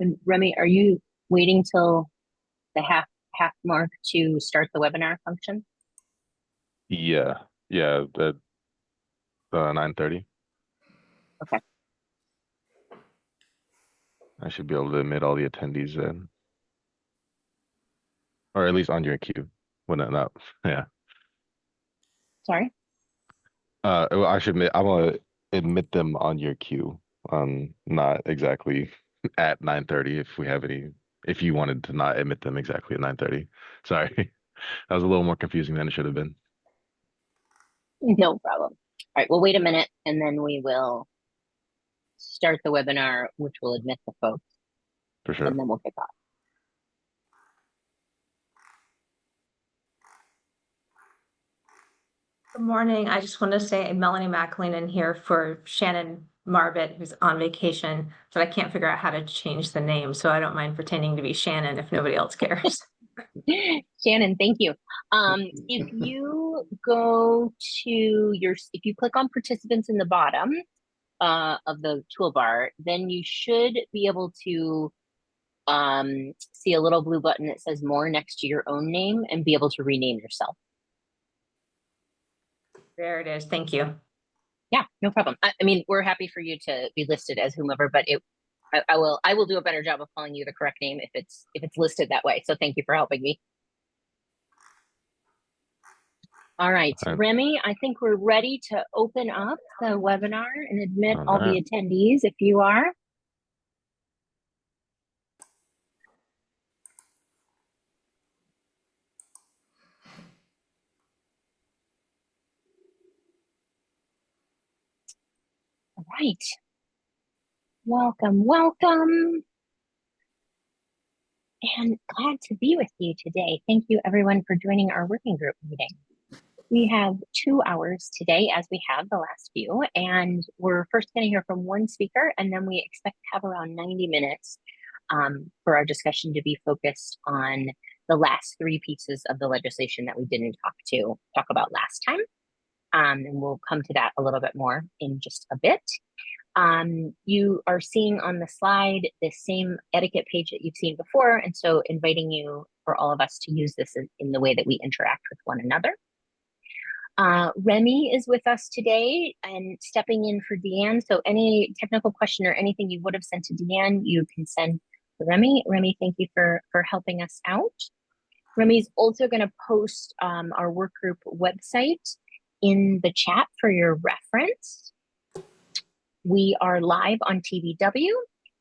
And Remy, are you waiting till the half mark to start the webinar function? Yeah, yeah, at 9:30. Okay. I should be able to admit all the attendees then, or at least on your queue. When not, yeah. Sorry. Well, I should admit, I'm gonna admit them on your queue. Not exactly at 9:30 if we have any. If you wanted to not admit them exactly at 9:30. Sorry, that was a little more confusing than it should have been. No problem. All right, we'll wait a minute and then we will start the webinar, which will admit the folks, For and sure. then we'll kick off. Good morning. I just want to say Melanie McLean here for Shannon Marbett, who's on vacation, but I can't figure out how to change the name, so I don't mind pretending to be Shannon if nobody else cares. Shannon, thank you. If you go to if you click on participants in the bottom of the toolbar, then you should be able to see a little blue button that says more next to your own name and be able to rename yourself. There it is. Thank you. Yeah, no problem. I mean, we're happy for you to be listed as whomever, but I will do a better job of calling you the correct name if it's listed that way. So thank you for helping me. All right, All right. Remy, I think we're ready to open up the webinar and admit all right. the attendees if you are. All right. Welcome, welcome. And glad to be with you today. Thank you everyone for joining our working group meeting. We have 2 hours today, as we have the last few, and we're first going to hear from one speaker, and then we expect to have around 90 minutes for our discussion to be focused on the last 3 pieces of the legislation that we didn't talk about last time. And we'll come to that a little bit more in just a bit. You are seeing on the slide the same etiquette page that you've seen before, and so inviting you for all of us to use this in the way that we interact with one another. Remy is with us today and stepping in for Deanne. So any technical question or anything you would have sent to Deanne, you can send to Remy. Remy, thank you for helping us out. Remy's also going to post our work group website in the chat for your reference. We are live on TVW,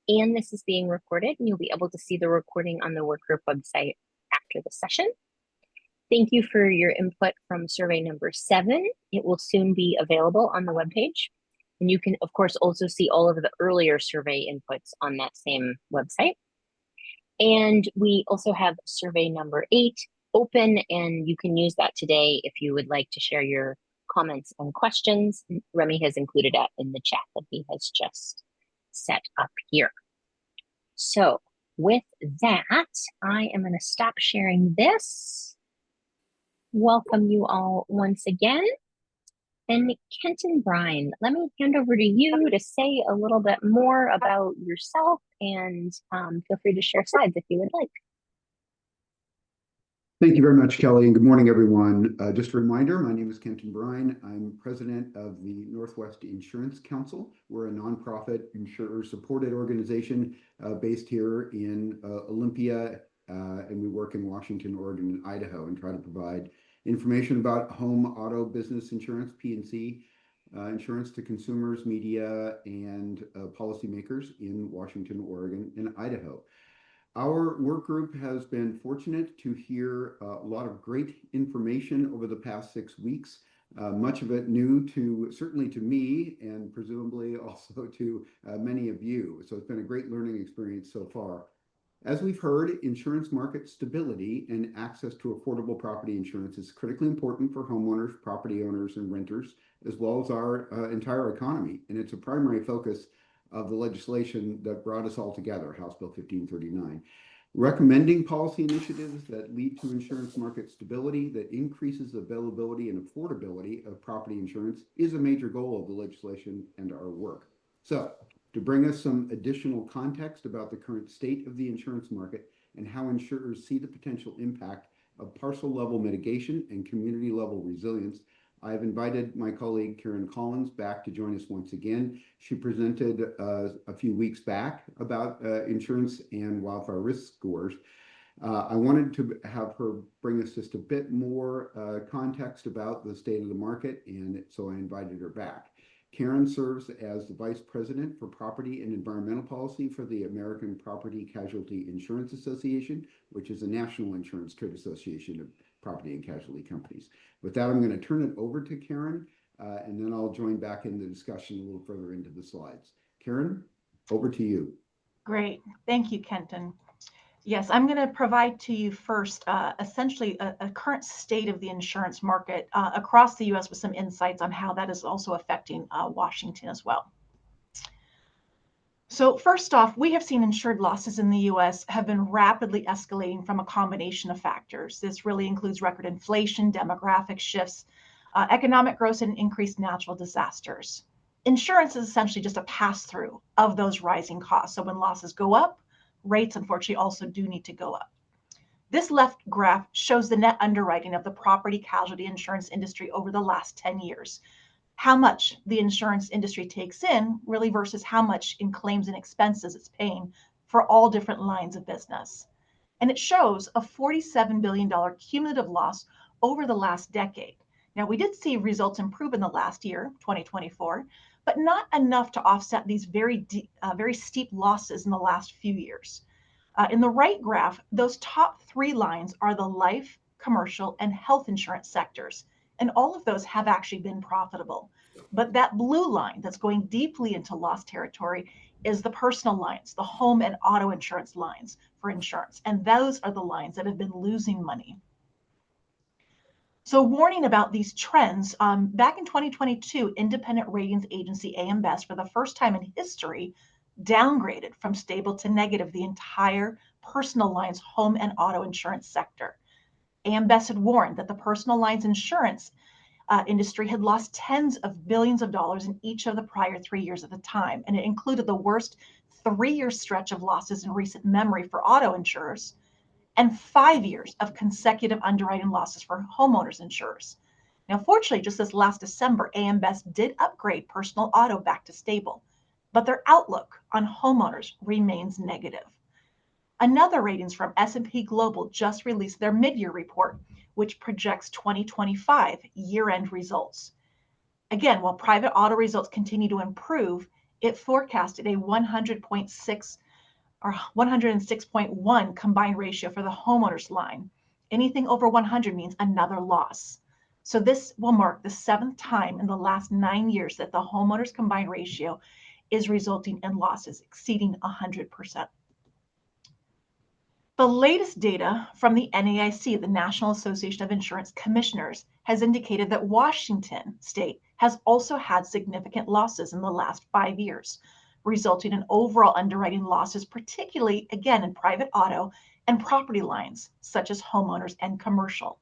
and this is being recorded, and you'll be able to see the recording on the work group website after the session. Thank you for your input from survey number 7. It will soon be available on the webpage. And you can, of course, also see all of the earlier survey inputs on that same website. And we also have survey number 8 open, and you can use that today if you would like to share your comments and questions. Remy has included that in the chat that he has just set up here. So with that, I am going to stop sharing this. Welcome you all once again. And Kenton Bryan, let me hand over to you to say a little bit more about yourself, and feel free to share slides if you would like. Thank you very much, Kelly, and good morning, everyone. Just a reminder, my name is Kenton Bryan. I'm president of the Northwest Insurance Council. We're a nonprofit insurer-supported organization based here in Olympia, and we work in Washington, Oregon, and Idaho, and try to provide information about home, auto, business insurance, P&C insurance to consumers, media, and policymakers in Washington, Oregon, and Idaho. Our work group has been fortunate to hear a lot of great information over the past 6 weeks, much of it new certainly to me, and presumably also to many of you. So it's been a great learning experience so far. As we've heard, insurance market stability and access to affordable property insurance is critically important for homeowners, property owners, and renters, as well as our entire economy. And it's a primary focus of the legislation that brought us all together, House Bill 1539. Recommending policy initiatives that lead to insurance market stability that increases availability and affordability of property insurance is a major goal of the legislation and our work. So To bring us some additional context about the current state of the insurance market and how insurers see the potential impact of parcel level mitigation and community level resilience, I have invited my colleague Karen Collins back to join us once again. She presented a few weeks back about insurance and wildfire risk scores. I wanted to have her bring us just a bit more context about the state of the market, and so I invited her back. Karen serves as the Vice President for Property and Environmental Policy for the American Property Casualty Insurance Association, which is a national insurance trade association of property and casualty companies. With that, I'm going to turn it over to Karen, and then I'll join back in the discussion a little further into the slides. Karen, over to you. Great. Thank you, Kenton. Yes, I'm going to provide to you first essentially a current state of the insurance market across the U.S. with some insights on how that is also affecting Washington as well. So first off, we have seen insured losses in the U.S. have been rapidly escalating from a combination of factors. This really includes record inflation, demographic shifts, economic growth, and increased natural disasters. Insurance is essentially just a pass-through of those rising costs. So when losses go up, rates unfortunately also do need to go up. This left graph shows the net underwriting of the property casualty insurance industry over the last 10 years. How much the insurance industry takes in really versus how much in claims and expenses it's paying for all different lines of business. And it shows a $47 billion cumulative loss over the last decade. Now, we did see results improve in the last year, 2024, but not enough to offset these very steep losses in the last few years. In the right graph, those top three lines are the life, commercial, and health insurance sectors. And all of those have actually been profitable. But that blue line that's going deeply into loss territory is the personal lines, the home and auto insurance lines for insurance. And those are the lines that have been losing money. So warning about these trends, back in 2022, independent ratings agency AM Best, for the first time in history, downgraded from stable to negative the entire personal lines home and auto insurance sector. AM Best had warned that the personal lines insurance industry had lost tens of billions of dollars in each of the prior 3 years at the time, and it included the worst 3-year stretch of losses in recent memory for auto insurers, and 5 years of consecutive underwriting losses for homeowners insurers. Now, fortunately, just this last December, AM Best did upgrade personal auto back to stable, but their outlook on homeowners remains negative. Another ratings firm, S&P Global, just released their mid-year report, which projects 2025 year-end results. Again, while private auto results continue to improve, it forecasted a 100.6 or 106.1 combined ratio for the homeowners line. Anything over 100 means another loss. So this will mark the 7th time in the last 9 years that the homeowners combined ratio is resulting in losses exceeding 100%. The latest data from the NAIC, the National Association of Insurance Commissioners, has indicated that Washington State has also had significant losses in the last 5 years, resulting in overall underwriting losses, particularly, again, in private auto and property lines, such as homeowners and commercial.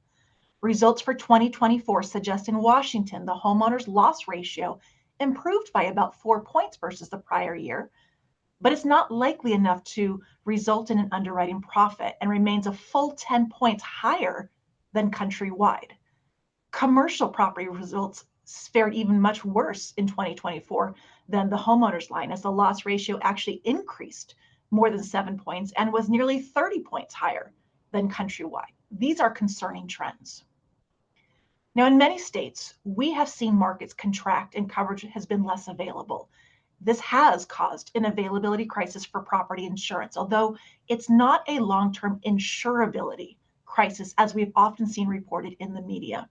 Results for 2024 suggest in Washington, the homeowners loss ratio improved by about 4 points versus the prior year, but it's not likely enough to result in an underwriting profit and remains a full 10 points higher than countrywide. Commercial property results fared even much worse in 2024 than the homeowners line, as the loss ratio actually increased more than 7 points and was nearly 30 points higher than countrywide. These are concerning trends. Now, in many states, we have seen markets contract and coverage has been less available. This has caused an availability crisis for property insurance, although it's not a long-term insurability crisis, as we've often seen reported in the media.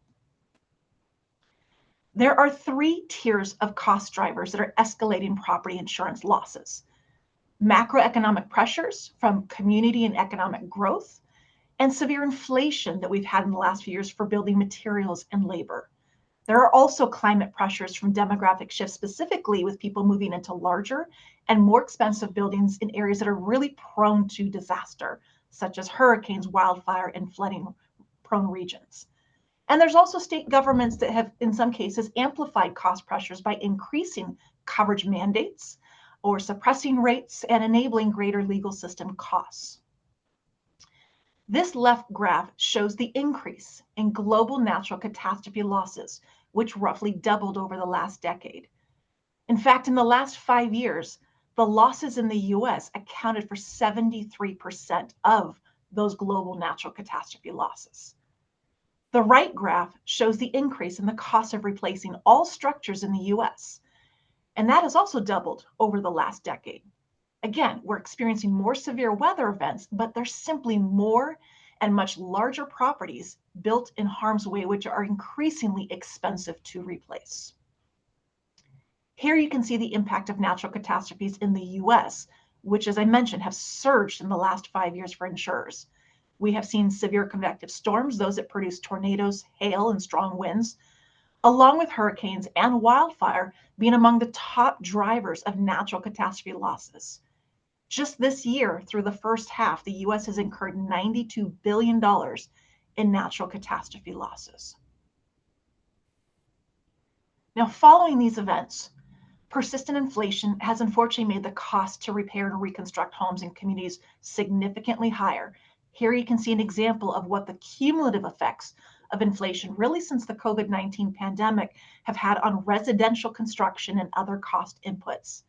There are 3 tiers of cost drivers that are escalating property insurance losses: macroeconomic pressures from community and economic growth, and severe inflation that we've had in the last few years for building materials and labor. There are also climate pressures from demographic shifts, specifically with people moving into larger and more expensive buildings in areas that are really prone to disaster, such as hurricanes, wildfire, and flooding-prone regions. And there's also state governments that have, in some cases, amplified cost pressures by increasing coverage mandates or suppressing rates and enabling greater legal system costs. This left graph shows the increase in global natural catastrophe losses, which roughly doubled over the last decade. In fact, in the last 5 years, the losses in the US accounted for 73% of those global natural catastrophe losses. The right graph shows the increase in the cost of replacing all structures in the US, and that has also doubled over the last decade. Again, we're experiencing more severe weather events, but there's simply more and much larger properties built in harm's way, which are increasingly expensive to replace. Here you can see the impact of natural catastrophes in the US, which, as I mentioned, have surged in the last 5 years for insurers. We have seen severe convective storms, those that produce tornadoes, hail, and strong winds, along with hurricanes and wildfire being among the top drivers of natural catastrophe losses. Just this year, through the first half, the US has incurred $92 billion in natural catastrophe losses. Now, following these events, persistent inflation has unfortunately made the cost to repair and reconstruct homes and communities significantly higher. Here you can see an example of what the cumulative effects of inflation, really since the COVID-19 pandemic, have had on residential construction and other cost inputs.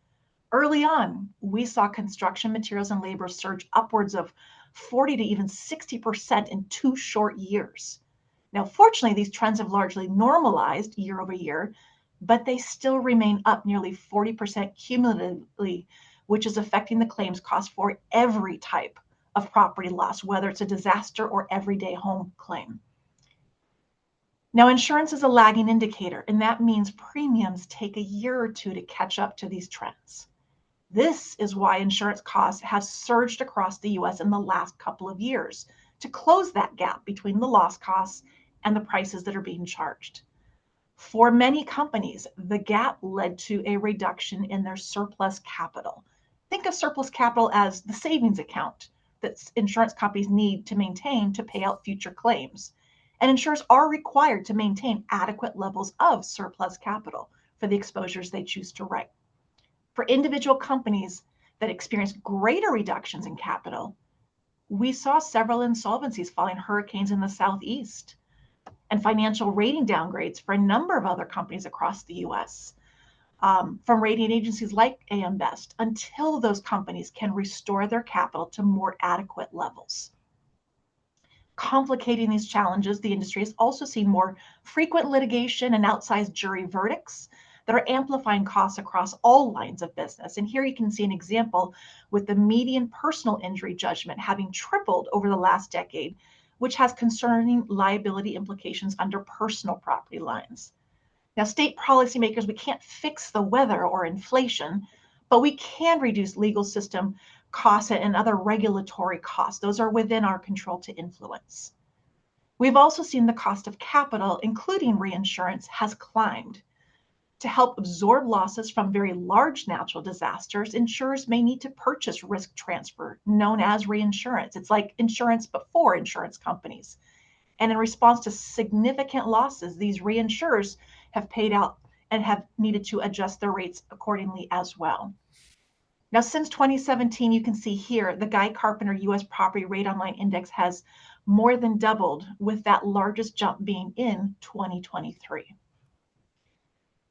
Early on, we saw construction materials and labor surge upwards of 40 to even 60% in 2 short years. Now, fortunately, these trends have largely normalized year over year, but they still remain up nearly 40% cumulatively, which is affecting the claims cost for every type of property loss, whether it's a disaster or everyday home claim. Now, insurance is a lagging indicator, and that means premiums take a year or two to catch up to these trends. This is why insurance costs have surged across the US in the last couple of years to close that gap between the loss costs and the prices that are being charged. For many companies, the gap led to a reduction in their surplus capital. Think of surplus capital as the savings account that insurance companies need to maintain to pay out future claims. And insurers are required to maintain adequate levels of surplus capital for the exposures they choose to write. For individual companies that experienced greater reductions in capital, we saw several insolvencies following hurricanes in the Southeast, and financial rating downgrades for a number of other companies across the US, from rating agencies like AM Best, until those companies can restore their capital to more adequate levels. Complicating these challenges, the industry has also seen more frequent litigation and outsized jury verdicts that are amplifying costs across all lines of business. And here you can see an example with the median personal injury judgment having tripled over the last decade, which has concerning liability implications under personal property lines. Now, state policymakers, we can't fix the weather or inflation, but we can reduce legal system costs and other regulatory costs. Those are within our control to influence. We've also seen the cost of capital, including reinsurance, has climbed. To help absorb losses from very large natural disasters, insurers may need to purchase risk transfer, known as reinsurance. It's like insurance, but for insurance companies. And in response to significant losses, these reinsurers have paid out and have needed to adjust their rates accordingly as well. Now, since 2017, you can see here, the Guy Carpenter U.S. Property Rate Online Index has more than doubled, with that largest jump being in 2023.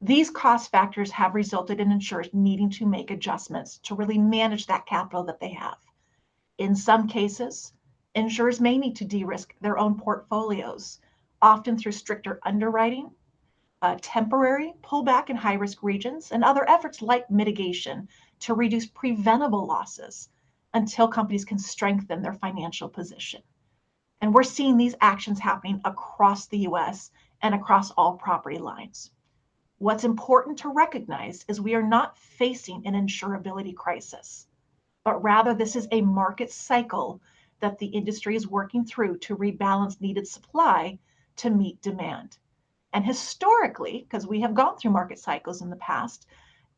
These cost factors have resulted in insurers needing to make adjustments to really manage that capital that they have. In some cases, insurers may need to de-risk their own portfolios, often through stricter underwriting, temporary pullback in high-risk regions, and other efforts like mitigation to reduce preventable losses until companies can strengthen their financial position. And we're seeing these actions happening across the US and across all property lines. What's important to recognize is we are not facing an insurability crisis, but rather this is a market cycle that the industry is working through to rebalance needed supply to meet demand. And historically, because we have gone through market cycles in the past,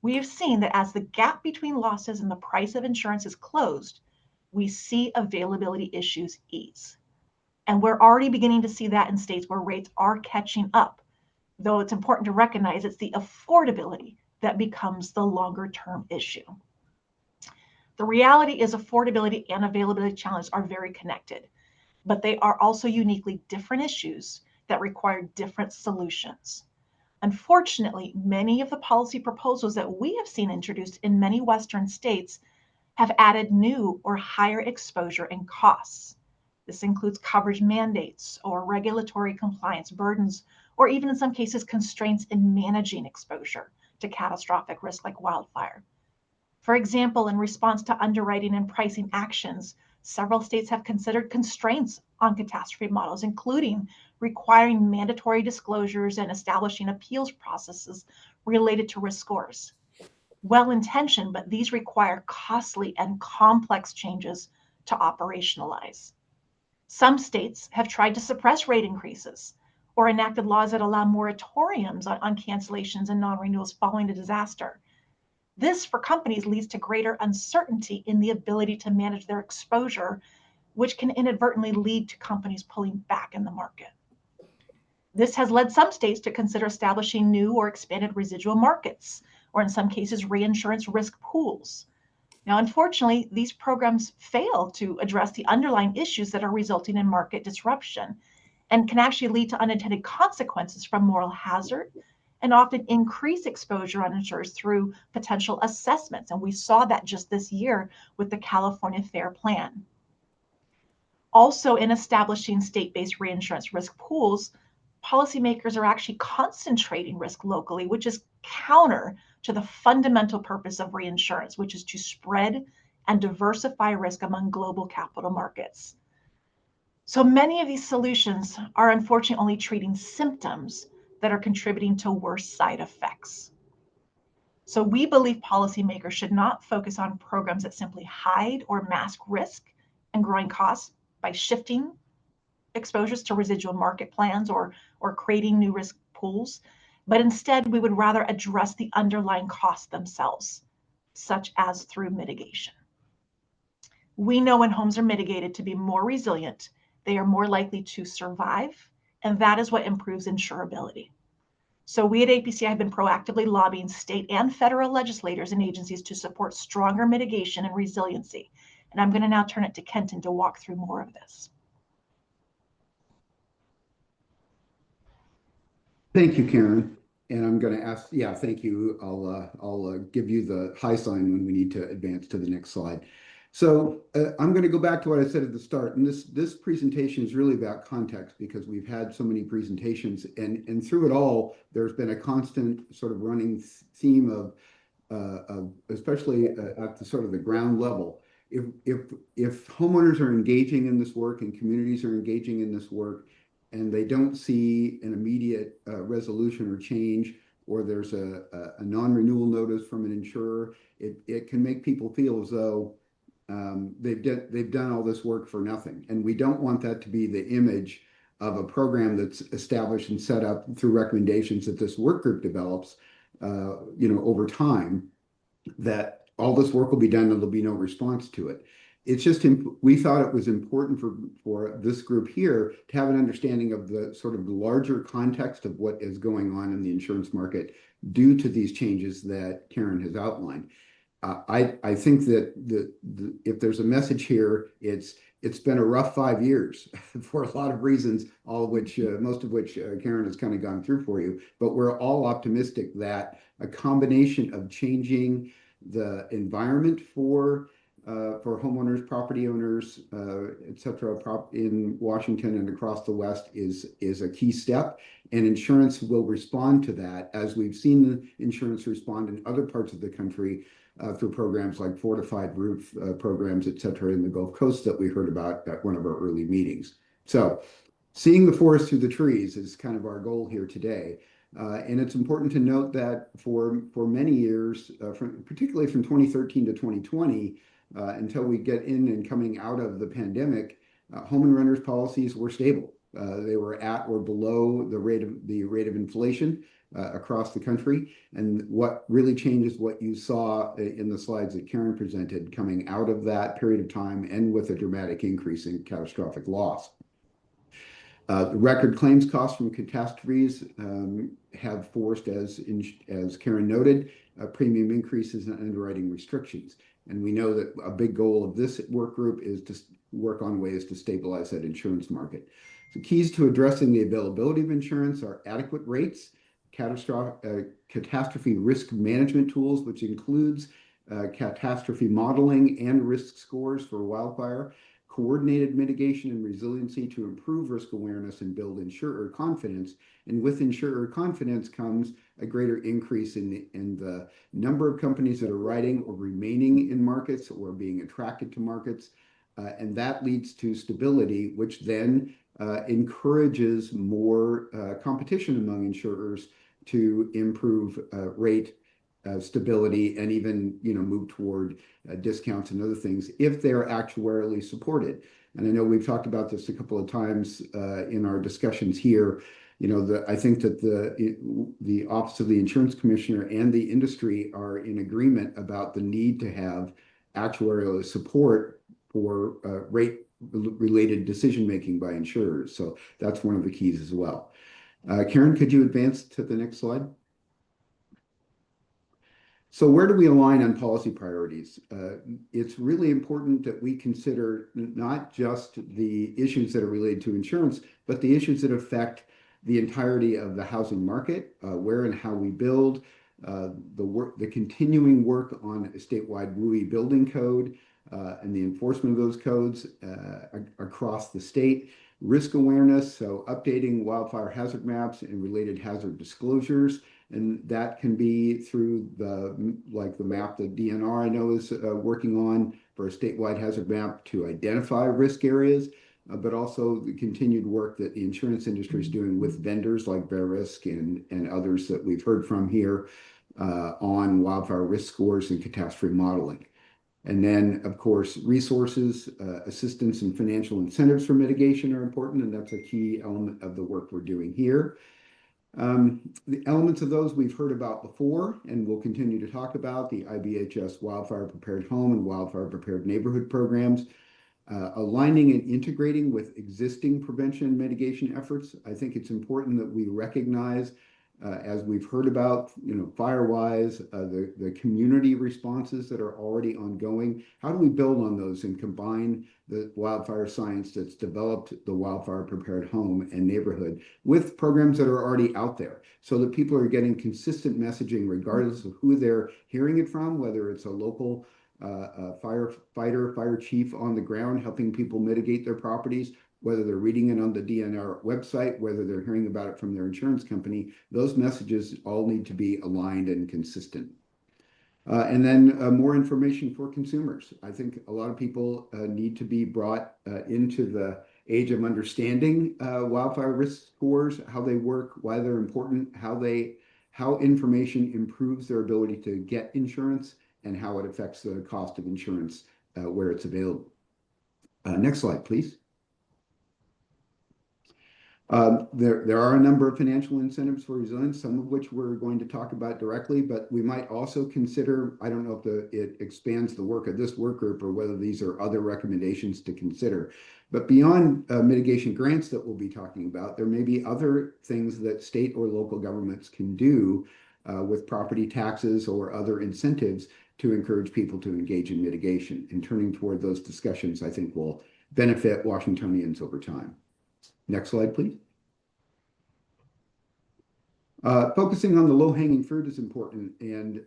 we have seen that as the gap between losses and the price of insurance is closed, we see availability issues ease. And we're already beginning to see that in states where rates are catching up. Though it's important to recognize it's the affordability that becomes the longer term issue. The reality is affordability and availability challenges are very connected, but they are also uniquely different issues that require different solutions. Unfortunately, many of the policy proposals that we have seen introduced in many Western states have added new or higher exposure and costs. This includes coverage mandates or regulatory compliance burdens, or even in some cases, constraints in managing exposure to catastrophic risk like wildfire. For example, in response to underwriting and pricing actions, several states have considered constraints on catastrophe models, including requiring mandatory disclosures and establishing appeals processes related to risk scores. Well-intentioned, but these require costly and complex changes to operationalize. Some states have tried to suppress rate increases or enacted laws that allow moratoriums on cancellations and non-renewals following a disaster. This, for companies, leads to greater uncertainty in the ability to manage their exposure, which can inadvertently lead to companies pulling back in the market. This has led some states to consider establishing new or expanded residual markets, or in some cases, reinsurance risk pools. Now, unfortunately, these programs fail to address the underlying issues that are resulting in market disruption and can actually lead to unintended consequences from moral hazard and often increase exposure on insurers through potential assessments. And we saw that just this year with the California FAIR Plan. Also, in establishing state-based reinsurance risk pools, policymakers are actually concentrating risk locally, which is counter to the fundamental purpose of reinsurance, which is to spread and diversify risk among global capital markets. So many of these solutions are unfortunately only treating symptoms that are contributing to worse side effects. So we believe policymakers should not focus on programs that simply hide or mask risk and growing costs by shifting exposures to residual market plans or creating new risk pools, but instead we would rather address the underlying costs themselves, such as through mitigation. We know when homes are mitigated to be more resilient, they are more likely to survive, and that is what improves insurability. So we at APCI have been proactively lobbying state and federal legislators and agencies to support stronger mitigation and resiliency. And I'm going to now turn it to Kenton to walk through more of this. Thank you, Karen. And I'm going to ask, yeah, thank you. I'll give you the high sign when we need to advance to the next slide. So I'm going to go back to what I said at the start, and this presentation is really about context because we've had so many presentations, and through it all, there's been a constant sort of running theme of especially at the sort of the ground level. If homeowners are engaging in this work and communities are engaging in this work, and they don't see an immediate resolution or change, or there's a non-renewal notice from an insurer, it can make people feel as though they've done all this work for nothing. And we don't want that to be the image of a program that's established and set up through recommendations that this work group develops, over time, that all this work will be done and there'll be no response to it. It's just, we thought it was important for this group here to have an understanding of the sort of the larger context of what is going on in the insurance market due to these changes that Karen has outlined. I think that if there's a message here, it's been a rough 5 years for a lot of reasons, all of which, most of which Karen has kind of gone through for you. But we're all optimistic that a combination of changing the environment for homeowners, property owners, et cetera, in Washington and across the West is a key step, and insurance will respond to that, as we've seen insurance respond in other parts of the country through programs like fortified roof programs, et cetera, in the Gulf Coast that we heard about at one of our early meetings. So seeing the forest through the trees is kind of our goal here today. And it's important to note that for many years, particularly from 2013 to 2020, until we get in and coming out of the pandemic, home and renters policies were stable. They were at or below the rate of inflation across the country. And what really changed is what you saw in the slides that Karen presented coming out of that period of time, and with a dramatic increase in catastrophic loss. The record claims costs from catastrophes have forced, as Karen noted, premium increases and underwriting restrictions. And we know that a big goal of this work group is to work on ways to stabilize that insurance market. The keys to addressing the availability of insurance are adequate rates, catastrophe risk management tools, which includes catastrophe modeling and risk scores for wildfire, coordinated mitigation and resiliency to improve risk awareness and build insurer confidence. And with insurer confidence comes a greater increase in the number of companies that are writing or remaining in markets or being attracted to markets. And that leads to stability, which then encourages more competition among insurers to improve rate stability and even move toward discounts and other things if they're actuarially supported. And I know we've talked about this a couple of times in our discussions here. I think that the Office of the Insurance Commissioner and the industry are in agreement about the need to have actuarial support for rate-related decision-making by insurers. So that's one of the keys as well. Karen, could you advance to the next slide? So where do we align on policy priorities? It's really important that we consider not just the issues that are related to insurance, but the issues that affect the entirety of the housing market, where and how we build, the continuing work on a statewide WUI building code, and the enforcement of those codes across the state, risk awareness, so updating wildfire hazard maps and related hazard disclosures. And that can be through the map that DNR I know is working on for a statewide hazard map to identify risk areas, but also the continued work that the insurance industry is doing with vendors like Verisk and others that we've heard from here on wildfire risk scores and catastrophe modeling. And then, of course, resources, assistance, and financial incentives for mitigation are important, and that's a key element of the work we're doing here. The elements of those we've heard about before and we'll continue to talk about: the IBHS Wildfire Prepared Home and Wildfire Prepared Neighborhood programs, aligning and integrating with existing prevention and mitigation efforts. I think it's important that we recognize, as we've heard about, FireWise, the community responses that are already ongoing. How do we build on those and combine the wildfire science that's developed the Wildfire Prepared Home and Neighborhood with programs that are already out there so that people are getting consistent messaging regardless of who they're hearing it from, whether it's a local firefighter, fire chief on the ground helping people mitigate their properties, whether they're reading it on the DNR website, whether they're hearing about it from their insurance company. Those messages all need to be aligned and consistent. And then more information for consumers. I think a lot of people need to be brought into the age of understanding wildfire risk scores, how they work, why they're important, how information improves their ability to get insurance, and how it affects the cost of insurance where it's available. Next slide, please. There are a number of financial incentives for resilience, some of which we're going to talk about directly, but we might also consider, I don't know if it expands the work of this work group or whether these are other recommendations to consider. But beyond mitigation grants that we'll be talking about, there may be other things that state or local governments can do with property taxes or other incentives to encourage people to engage in mitigation. And turning toward those discussions, I think, will benefit Washingtonians over time. Next slide, please. Focusing on the low-hanging fruit is important, and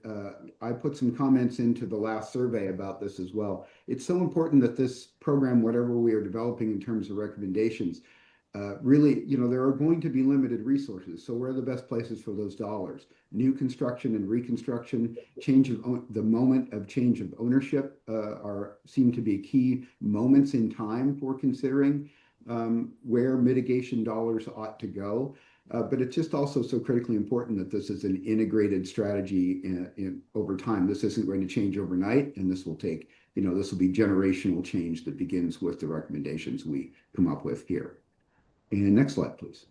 I put some comments into the last survey about this as well. It's so important that this program, whatever we are developing in terms of recommendations, really, there are going to be limited resources. So where are the best places for those dollars? New construction and reconstruction, the moment of change of ownership seem to be key moments in time for considering where mitigation dollars ought to go. But it's just also so critically important that this is an integrated strategy over time. This isn't going to change overnight, and this will take, this will be generational change that begins with the recommendations we come up with here. And next slide, please.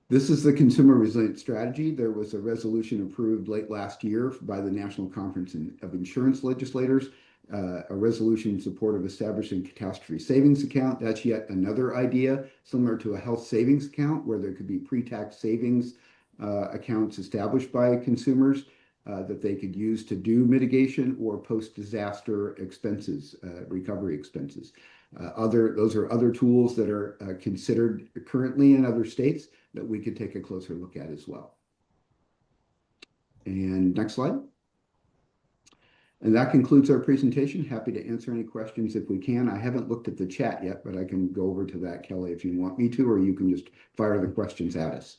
This is the Consumer Resilience Strategy. There was a resolution approved late last year by the National Conference of Insurance Legislators, a resolution in support of establishing catastrophe savings account. That's yet another idea, similar to a health savings account, where there could be pre-tax savings accounts established by consumers that they could use to do mitigation or post-disaster expenses, recovery expenses. Those are other tools that are considered currently in other states that we could take a closer look at as well. And next slide. And that concludes our presentation. Happy to answer any questions if we can. I haven't looked at the chat yet, but I can go over to that, Kelly, if you want me to, or you can just fire the questions at us.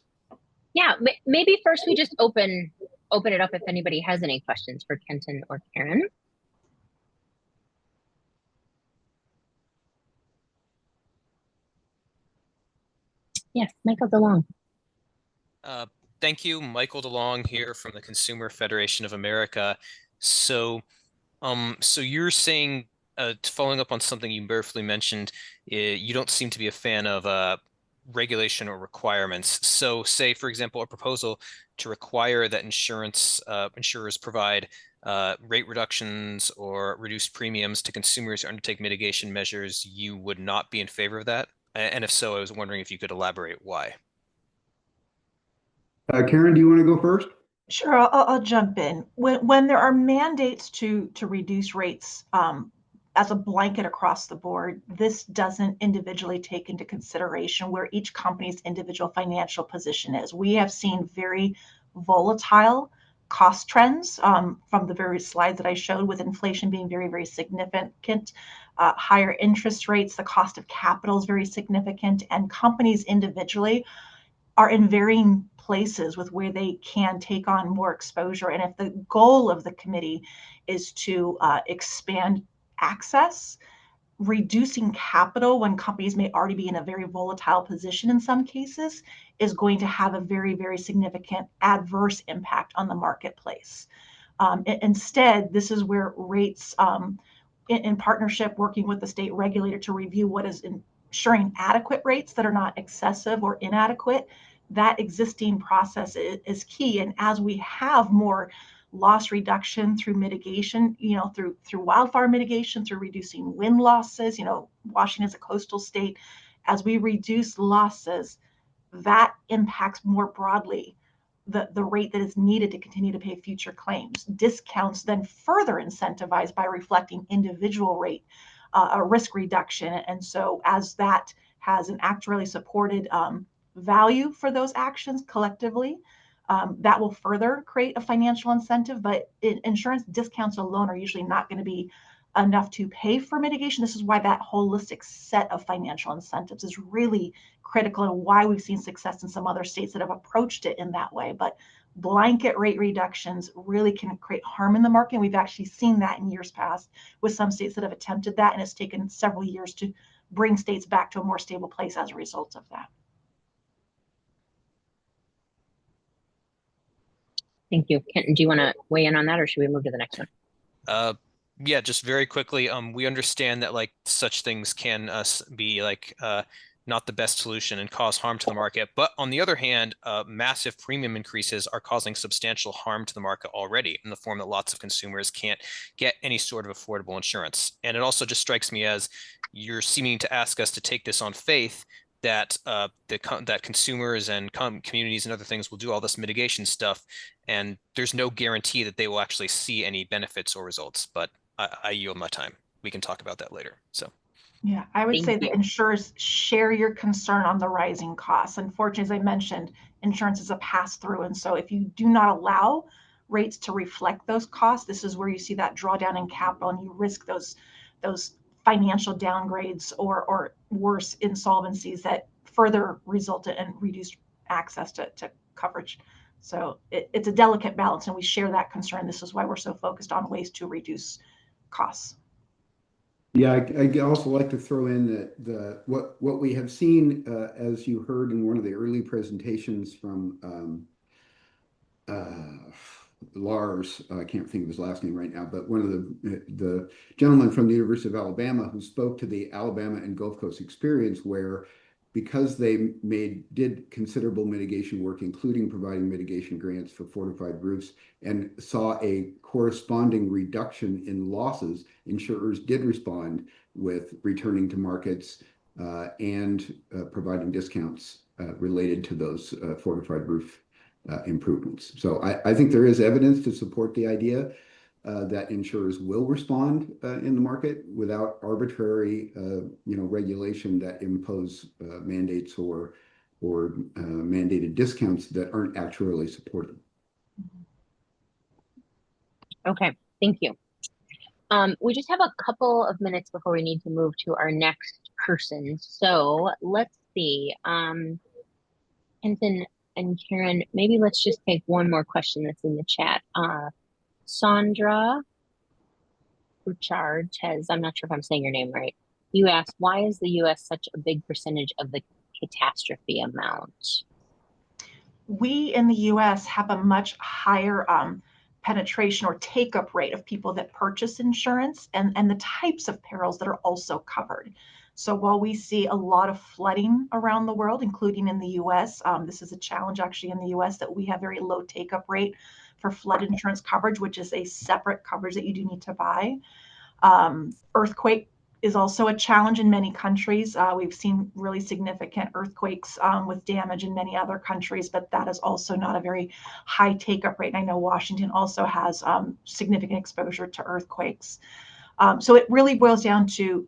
Yeah, maybe first we just open it up if anybody has any questions for Kenton or Karen. Yes, Michael DeLong. Thank you, Michael DeLong here from the Consumer Federation of America. So you're saying, following up on something you briefly mentioned, you don't seem to be a fan of regulation or requirements. So say, for example, a proposal to require that insurers provide rate reductions or reduced premiums to consumers who undertake mitigation measures, you would not be in favor of that? And if so, I was wondering if you could elaborate why. Karen, do you want to go first? Sure, I'll jump in. When there are mandates to reduce rates as a blanket across the board, this doesn't individually take into consideration where each company's individual financial position is. We have seen very volatile cost trends from the various slides that I showed, with inflation being very, very significant, higher interest rates, the cost of capital is very significant, and companies individually are in varying places with where they can take on more exposure. And if the goal of the committee is to expand access, reducing capital when companies may already be in a very volatile position in some cases is going to have a very, very significant adverse impact on the marketplace. Instead, this is where rates, in partnership working with the state regulator to review what is ensuring adequate rates that are not excessive or inadequate, that existing process is key. And as we have more loss reduction through mitigation, through wildfire mitigation, through reducing wind losses, Washington is a coastal state, as we reduce losses, that impacts more broadly the rate that is needed to continue to pay future claims. Discounts then further incentivized by reflecting individual rate risk reduction. And so as that has an actuarially supported value for those actions collectively, that will further create a financial incentive. But insurance discounts alone are usually not going to be enough to pay for mitigation. This is why that holistic set of financial incentives is really critical, and why we've seen success in some other states that have approached it in that way. But blanket rate reductions really can create harm in the market. We've actually seen that in years past with some states that have attempted that, and it's taken several years to bring states back to a more stable place as a result of that. Thank you. Kenton, do you want to weigh in on that, or should we move to the next one? Yeah, just very quickly. We understand that such things can be not the best solution and cause harm to the market. But on the other hand, massive premium increases are causing substantial harm to the market already, in the form that lots of consumers can't get any sort of affordable insurance. And it also just strikes me as you're seeming to ask us to take this on faith that that consumers and communities and other things will do all this mitigation stuff, and there's no guarantee that they will actually see any benefits or results. But I yield my time. We can talk about that later. So. Yeah, I would say that insurers share your concern on the rising costs. Unfortunately, as I mentioned, insurance is a pass-through. And so if you do not allow rates to reflect those costs, this is where you see that drawdown in capital, and you risk those financial downgrades or worse, insolvencies that further result in reduced access to coverage. So it's a delicate balance, and we share that concern. This is why we're so focused on ways to reduce costs. Yeah, I also like to throw in that what we have seen, as you heard in one of the early presentations from Lars, I can't think of his last name right now, but one of the gentlemen from the University of Alabama who spoke to the Alabama and Gulf Coast experience, where because they did considerable mitigation work, including providing mitigation grants for fortified roofs, and saw a corresponding reduction in losses, insurers did respond with returning to markets and providing discounts related to those fortified roof improvements. So I think there is evidence to support the idea that insurers will respond in the market without arbitrary, regulation that impose mandates or mandated discounts that aren't actually supported. Okay, thank you. We just have a couple of minutes before we need to move to our next person. So let's see. Kenton and Karen, maybe let's just take one more question that's in the chat. Sandra Bouchard says, I'm not sure if I'm saying your name right. You asked, why is the US such a big percentage of the catastrophe amount? We in the US have a much higher penetration or take-up rate of people that purchase insurance and the types of perils that are also covered. So while we see a lot of flooding around the world, including in the US, this is a challenge actually in the US that we have very low take-up rate for flood insurance coverage, which is a separate coverage that you do need to buy. Earthquake is also a challenge in many countries. We've seen really significant earthquakes with damage in many other countries, but that is also not a very high take-up rate. And I know Washington also has significant exposure to earthquakes. So it really boils down to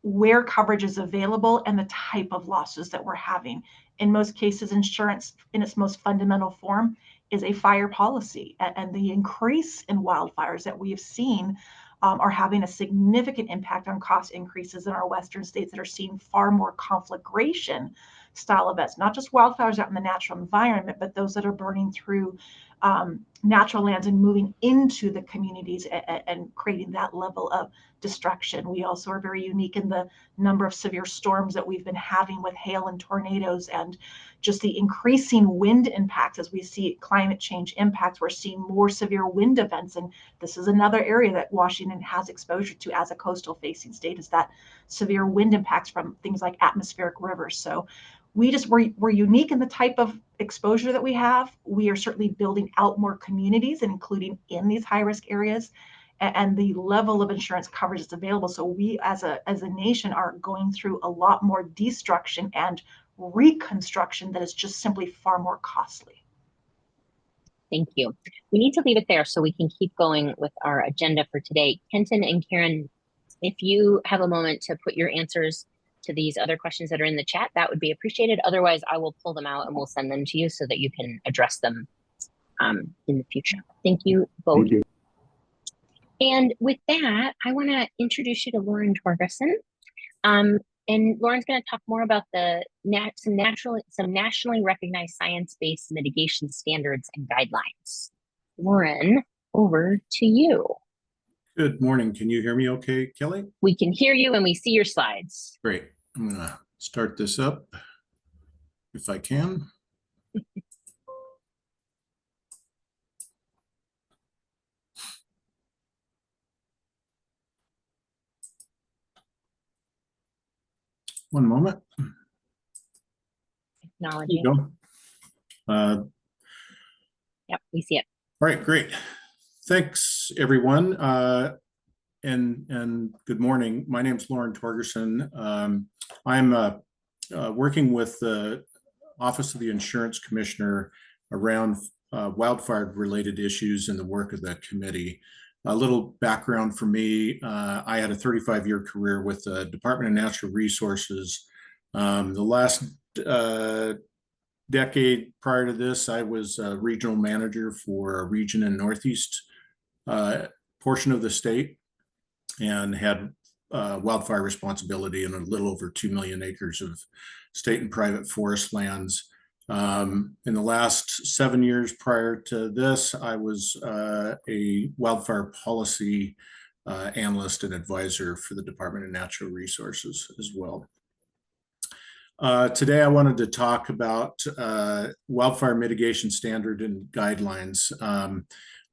where coverage is available and the type of losses that we're having. In most cases, insurance in its most fundamental form is a fire policy, and the increase in wildfires that we have seen are having a significant impact on cost increases in our Western states that are seeing far more conflagration style events, not just wildfires out in the natural environment, but those that are burning through natural lands and moving into the communities and creating that level of destruction. We also are very unique in the number of severe storms that we've been having with hail and tornadoes and just the increasing wind impacts as we see climate change impacts. We're seeing more severe wind events. And this is another area that Washington has exposure to as a coastal facing state, is that severe wind impacts from things like atmospheric rivers. So we're unique in the type of exposure that we have. We are certainly building out more communities and including in these high risk areas, and the level of insurance coverage that's available. So we as a nation are going through a lot more destruction and reconstruction that is just simply far more costly. Thank you. We need to leave it there so we can keep going with our agenda for today. Kenton and Karen, if you have a moment to put your answers to these other questions that are in the chat, that would be appreciated. Otherwise, I will pull them out and we'll send them to you so that you can address them in the future. Thank you both. Thank you. And with that, I want to introduce you to Lauren Torgerson. And Lauren's going to talk more about some nationally recognized science-based mitigation standards and guidelines. Lauren, over to you. Good morning. Can you hear me okay, Kelly? We can hear you and we see your slides. Great. I'm going to start this up if I can. One moment. Technology. There you go. Yep, we see it. All right, great. Thanks, everyone. And good morning. My name is Lauren Torgerson. I'm working with the Office of the Insurance Commissioner around wildfire-related issues in the work of the committee. A little background for me, I had a 35-year career with the Department of Natural Resources. The last decade prior to this, I was a regional manager for a region in Northeast portion of the state and had wildfire responsibility in a little over 2 million acres of state and private forest lands. In the last 7 years prior to this, I was a wildfire policy analyst and advisor for the Department of Natural Resources as well. Today, I wanted to talk about wildfire mitigation standard and guidelines.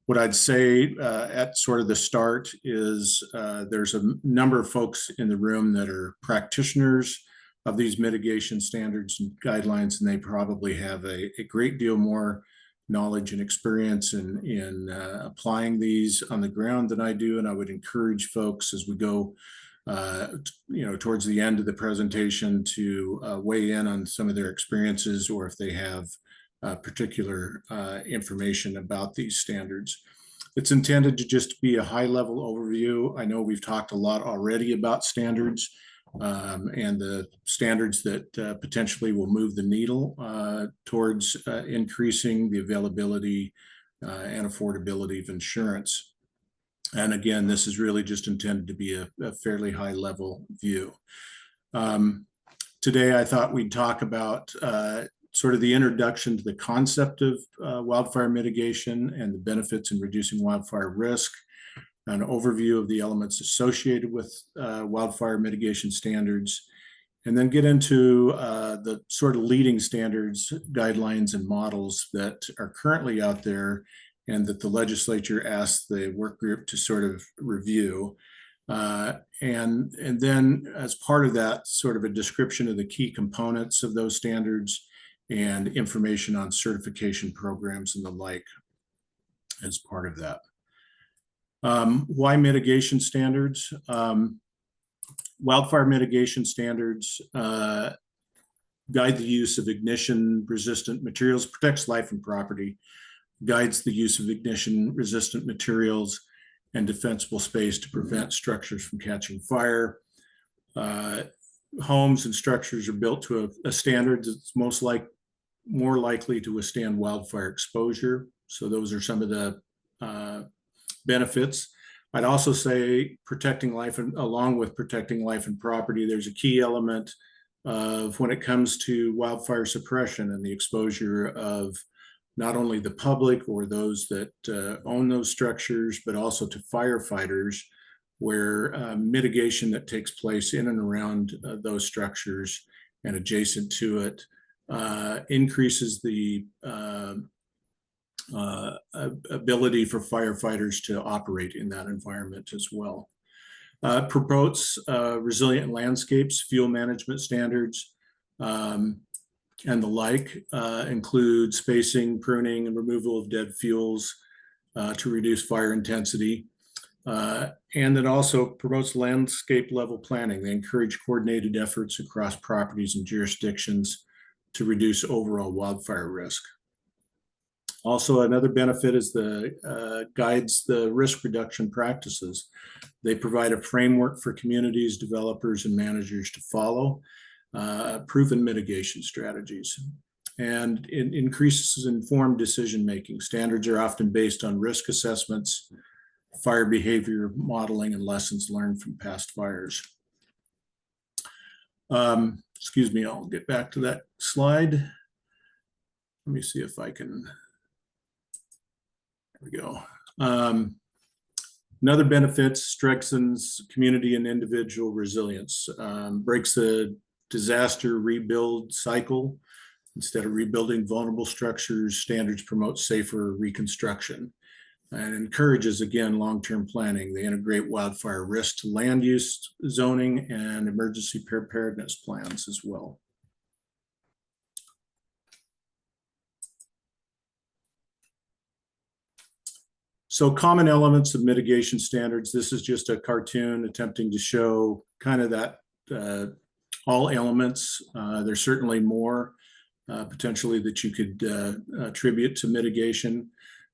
What I'd say at sort of the start is there's a number of folks in the room that are practitioners of these mitigation standards and guidelines, and they probably have a great deal more knowledge and experience in applying these on the ground than I do. And I would encourage folks as we go towards the end of the presentation to weigh in on some of their experiences, or if they have particular information about these standards. It's intended to just be a high-level overview. I know we've talked a lot already about standards and the standards that potentially will move the needle towards increasing the availability and affordability of insurance. And again, this is really just intended to be a fairly high-level view. Today, I thought we'd talk about sort of the introduction to the concept of wildfire mitigation and the benefits in reducing wildfire risk, an overview of the elements associated with wildfire mitigation standards, and then get into the sort of leading standards, guidelines, and models that are currently out there and that the legislature asked the work group to sort of review. And then as part of that, sort of a description of the key components of those standards and information on certification programs and the like as part of that. Why mitigation standards? Wildfire mitigation standards guide the use of ignition-resistant materials, protects life and property, guides the use of ignition-resistant materials and defensible space to prevent structures from catching fire. Homes and structures are built to a standard that's more likely to withstand wildfire exposure. So those are some of the benefits. I'd also say protecting life, and along with protecting life and property, there's a key element of when it comes to wildfire suppression and the exposure of not only the public or those that own those structures, but also to firefighters, where mitigation that takes place in and around those structures and adjacent to it increases the ability for firefighters to operate in that environment as well. Promotes resilient landscapes, fuel management standards, and the like, include spacing, pruning, and removal of dead fuels to reduce fire intensity. And it also promotes landscape level planning. They encourage coordinated efforts across properties and jurisdictions to reduce overall wildfire risk. Also, another benefit is the guides the risk reduction practices. They provide a framework for communities, developers, and managers to follow, proven mitigation strategies, and it increases informed decision-making. Standards are often based on risk assessments, fire behavior modeling, and lessons learned from past fires. Excuse me, I'll get back to that slide. Let me see if I can, there we go. Another benefit strengthens community and individual resilience, breaks the disaster rebuild cycle. Instead of rebuilding vulnerable structures, standards promote safer reconstruction and encourages, again, long-term planning. They integrate wildfire risk to land use zoning and emergency preparedness plans as well. So common elements of mitigation standards. This is just a cartoon attempting to show kind of that all elements. There's certainly more potentially that you could attribute to mitigation.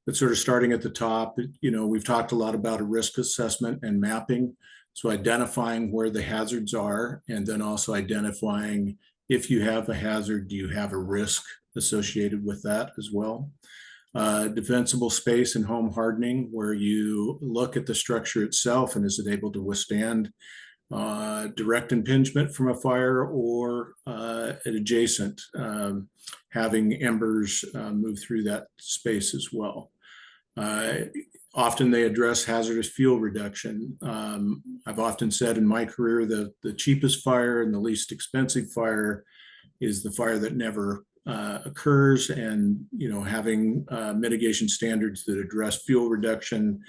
But sort of starting at the top, you know, we've talked a lot about a risk assessment and mapping. So identifying where the hazards are, and then also identifying if you have a hazard, do you have a risk associated with that as well? Defensible space and home hardening, where you look at the structure itself and is it able to withstand direct impingement from a fire or adjacent, having embers move through that space as well. Often they address hazardous fuel reduction. I've often said in my career that the cheapest fire and the least expensive fire is the fire that never occurs, and you know, having mitigation standards that address fuel reduction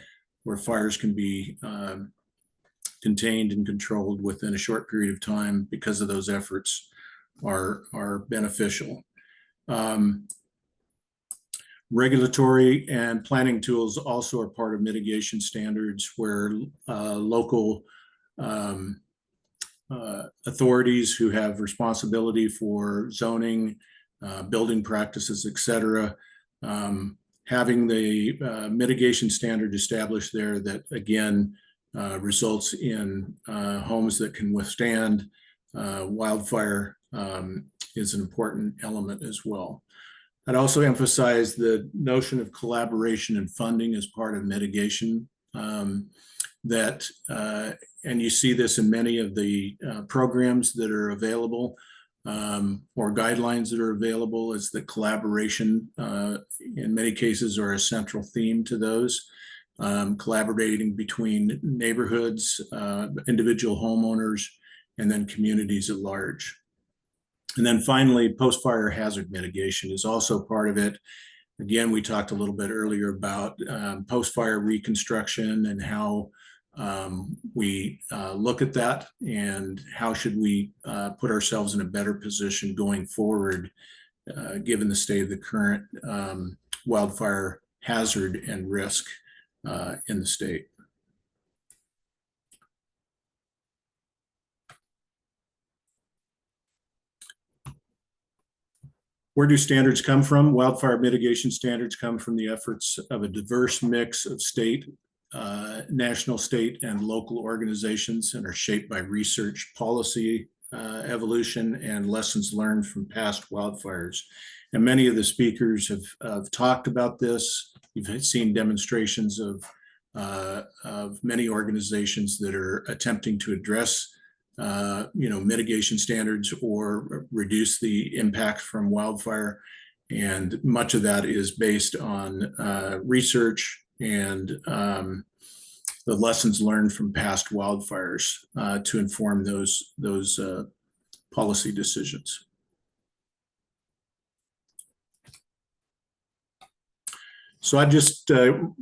where fires can be contained and controlled within a short period of time because of those efforts are beneficial. Regulatory and planning tools also are part of mitigation standards, where local authorities who have responsibility for zoning building practices, etc. Having the mitigation standard established there that, again, results in homes that can withstand wildfire is an important element as well. I'd also emphasize the notion of collaboration and funding as part of mitigation. And you see this in many of the programs that are available or guidelines that are available, is that collaboration in many cases are a central theme to those. Collaborating between neighborhoods, individual homeowners, and then communities at large. And then finally, post-fire hazard mitigation is also part of it. Again, we talked a little bit earlier about post-fire reconstruction and how we look at that and how should we put ourselves in a better position going forward, given the state of the current wildfire hazard and risk in the state. Where do standards come from? Wildfire mitigation standards come from the efforts of a diverse mix of state, national, state, and local organizations, and are shaped by research, policy, evolution, and lessons learned from past wildfires. And many of the speakers have talked about this. You've seen demonstrations of many organizations that are attempting to address mitigation standards or reduce the impact from wildfire. And much of that is based on research and the lessons learned from past wildfires to inform those policy decisions. So I just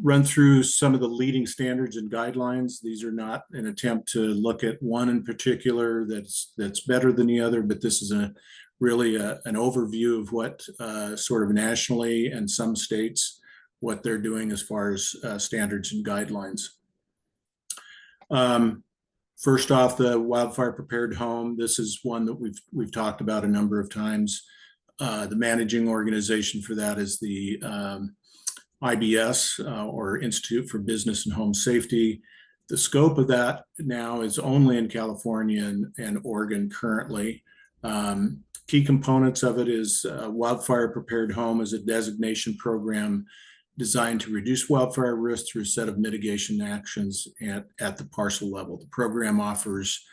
run through some of the leading standards and guidelines. These are not an attempt to look at one in particular that's better than the other, but this is really an overview of what sort of nationally and some states, what they're doing as far as standards and guidelines. First off, the wildfire prepared home. This is one that we've talked about a number of times. The managing organization for that is the IBS, or Institute for Business and Home Safety. The scope of that now is only in California and Oregon currently. Key components of it is Wildfire Prepared Home is a designation program designed to reduce wildfire risk through a set of mitigation actions at the parcel level. The program offers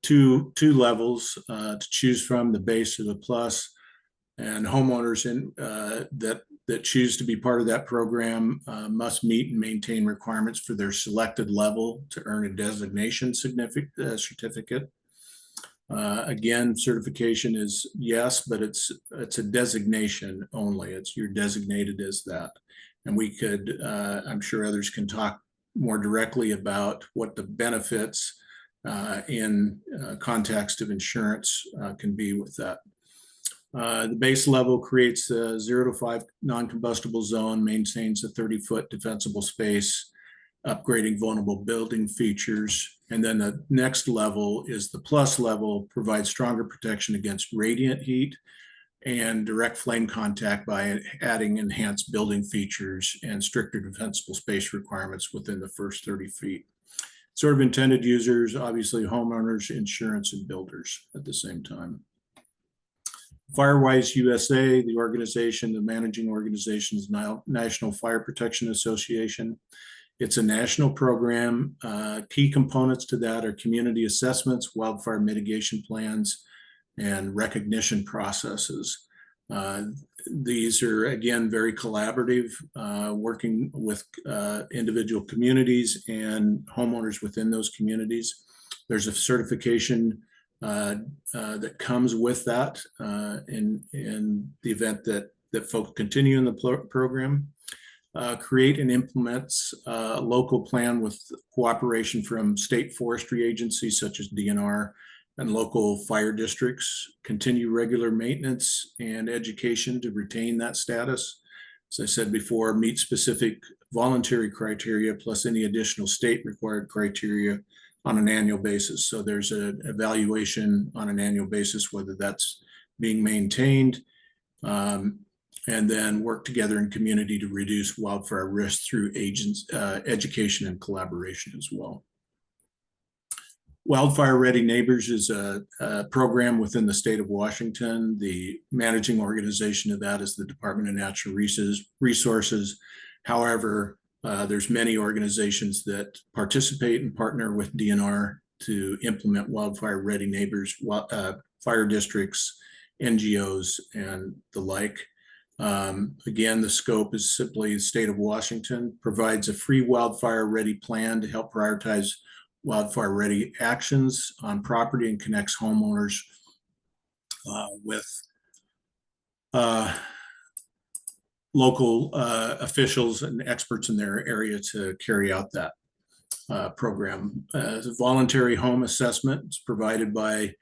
two levels to choose from, the base or the plus, and homeowners that choose to be part of that program must meet and maintain requirements for their selected level to earn a designation certificate. Again, certification is yes, but it's a designation only. You're designated as that. And we could, I'm sure others can talk more directly about what the benefits in context of insurance can be with that. The base level creates a 0 to 5 non-combustible zone, maintains a 30-foot defensible space, upgrading vulnerable building features. And then the next level is the plus level, provides stronger protection against radiant heat and direct flame contact by adding enhanced building features and stricter defensible space requirements within the first 30 feet. Sort of intended users, obviously homeowners, insurance, and builders at the same time. Firewise USA, the organization, the managing organization is National Fire Protection Association. It's a national program. Key components to that are community assessments, wildfire mitigation plans, and recognition processes. These are, again, very collaborative, working with individual communities and homeowners within those communities. There's a certification that comes with that in the event that folks continue in the program. Create and implements a local plan with cooperation from state forestry agencies such as DNR and local fire districts. Continue regular maintenance and education to retain that status. As I said before, meet specific voluntary criteria plus any additional state required criteria on an annual basis. So there's an evaluation on an annual basis, whether that's being maintained. and then work together in community to reduce wildfire risk through education and collaboration as well. Wildfire Ready Neighbors is a program within the state of Washington. The managing organization of that is the Department of Natural Resources. However, there's many organizations that participate and partner with DNR to implement Wildfire Ready Neighbors, fire districts, NGOs, and the like. Again, the scope is simply the state of Washington provides a free wildfire ready plan to help prioritize wildfire ready actions on property and connects homeowners with local officials and experts in their area to carry out that program. The voluntary home assessment is provided by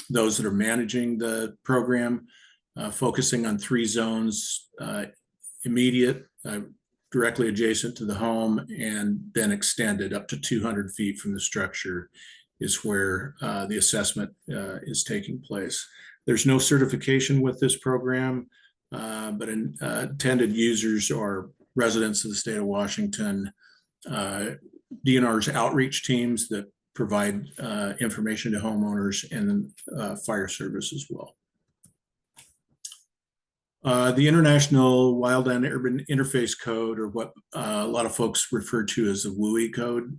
those that are managing the program, focusing on 3 zones: immediate, directly adjacent to the home, and then extended up to 200 feet from the structure is where the assessment is taking place. There's no certification with this program, but intended users are residents of the state of Washington, DNR's outreach teams that provide information to homeowners, and fire service as well. The International Wildland Urban Interface Code, or what a lot of folks refer to as the WUI code.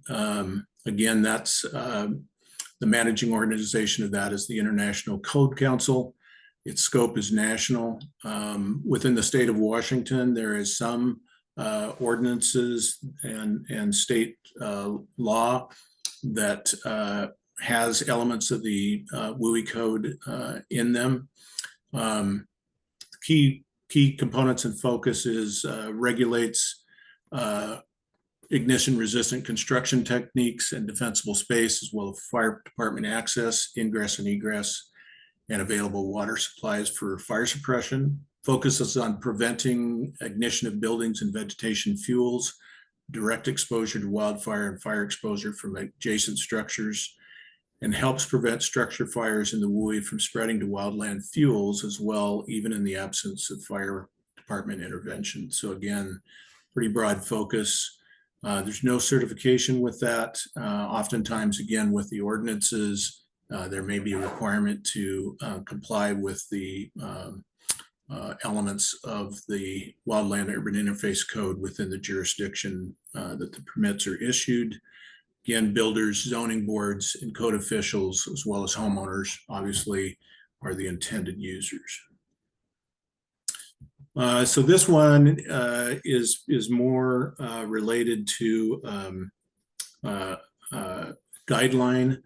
Again, that's the managing organization of that is the International Code Council. Its scope is national. Within the state of Washington, there is some ordinances and state law that has elements of the WUI code in them. Key components and focus is regulates ignition resistant construction techniques and defensible space, as well as fire department access, ingress and egress, and available water supplies for fire suppression. Focuses on preventing ignition of buildings and vegetation fuels, direct exposure to wildfire and fire exposure from adjacent structures, and helps prevent structure fires in the WUI from spreading to wildland fuels as well, even in the absence of fire department intervention. So again, pretty broad focus. There's no certification with that. Oftentimes, again, with the ordinances, there may be a requirement to comply with the elements of the Wildland Urban Interface Code within the jurisdiction that the permits are issued. Again, builders, zoning boards, and code officials, as well as homeowners, obviously, are the intended users. So this one is more related to guideline.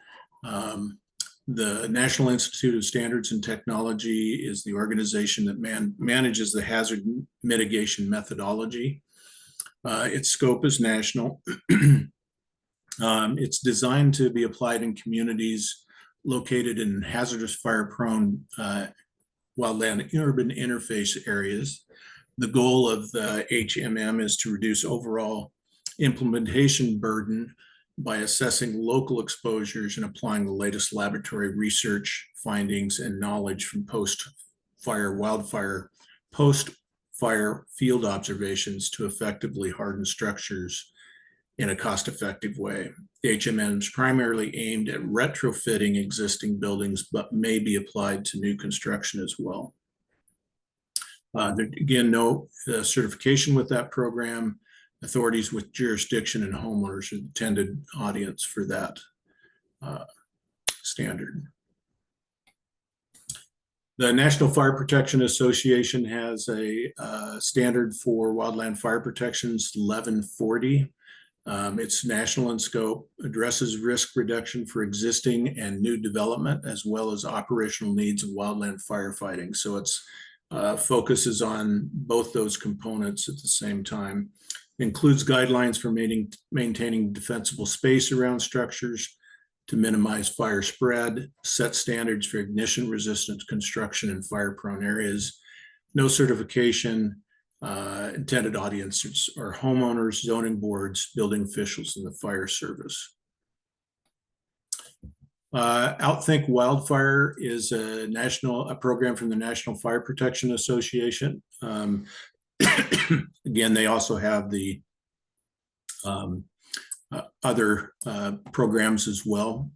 The National Institute of Standards and Technology is the organization that manages the hazard mitigation methodology. Its scope is national. It's designed to be applied in communities located in hazardous fire-prone wildland urban interface areas. The goal of the HMM is to reduce overall implementation burden by assessing local exposures and applying the latest laboratory research findings and knowledge from post-fire wildfire, post-fire field observations to effectively harden structures in a cost-effective way. The HMM is primarily aimed at retrofitting existing buildings, but may be applied to new construction as well. Again, no certification with that program. Authorities with jurisdiction and homeowners are the intended audience for that standard. The National Fire Protection Association has a standard for wildland fire protections, 1140. It's national in scope, addresses risk reduction for existing and new development, as well as operational needs of wildland firefighting. So it's focuses on both those components at the same time. Includes guidelines for maintaining defensible space around structures to minimize fire spread, set standards for ignition resistant construction in fire prone areas. No certification. Intended audiences are homeowners, zoning boards, building officials, and the fire service. Outthink Wildfire is a program from the National Fire Protection Association. Again, they also have the other programs as well.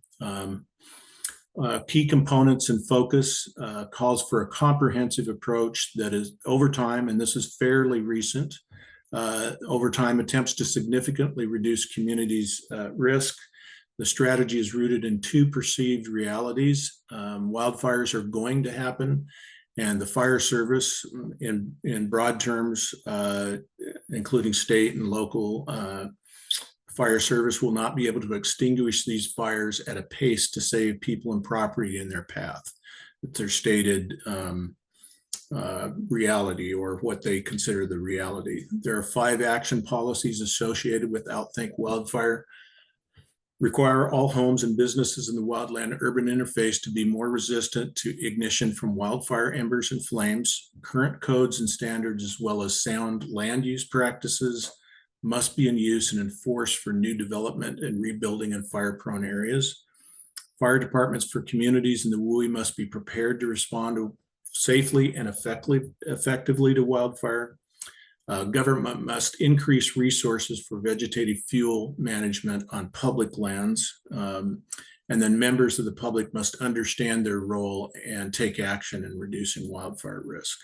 Key components and focus calls for a comprehensive approach that is over time, and this is fairly recent, over time attempts to significantly reduce communities' risk. The strategy is rooted in 2 perceived realities. Wildfires are going to happen, and the fire service in broad terms, including state and local fire service, will not be able to extinguish these fires at a pace to save people and property in their path. It's their stated reality, or what they consider the reality. There are 5 action policies associated with Outthink Wildfire. Require all homes and businesses in the wildland-urban interface to be more resistant to ignition from wildfire embers and flames. Current codes and standards, as well as sound land use practices, must be in use and enforced for new development and rebuilding in fire-prone areas. Fire departments for communities in the WUI must be prepared to respond safely and effectively to wildfire. Government must increase resources for vegetative fuel management on public lands. And then members of the public must understand their role and take action in reducing wildfire risk.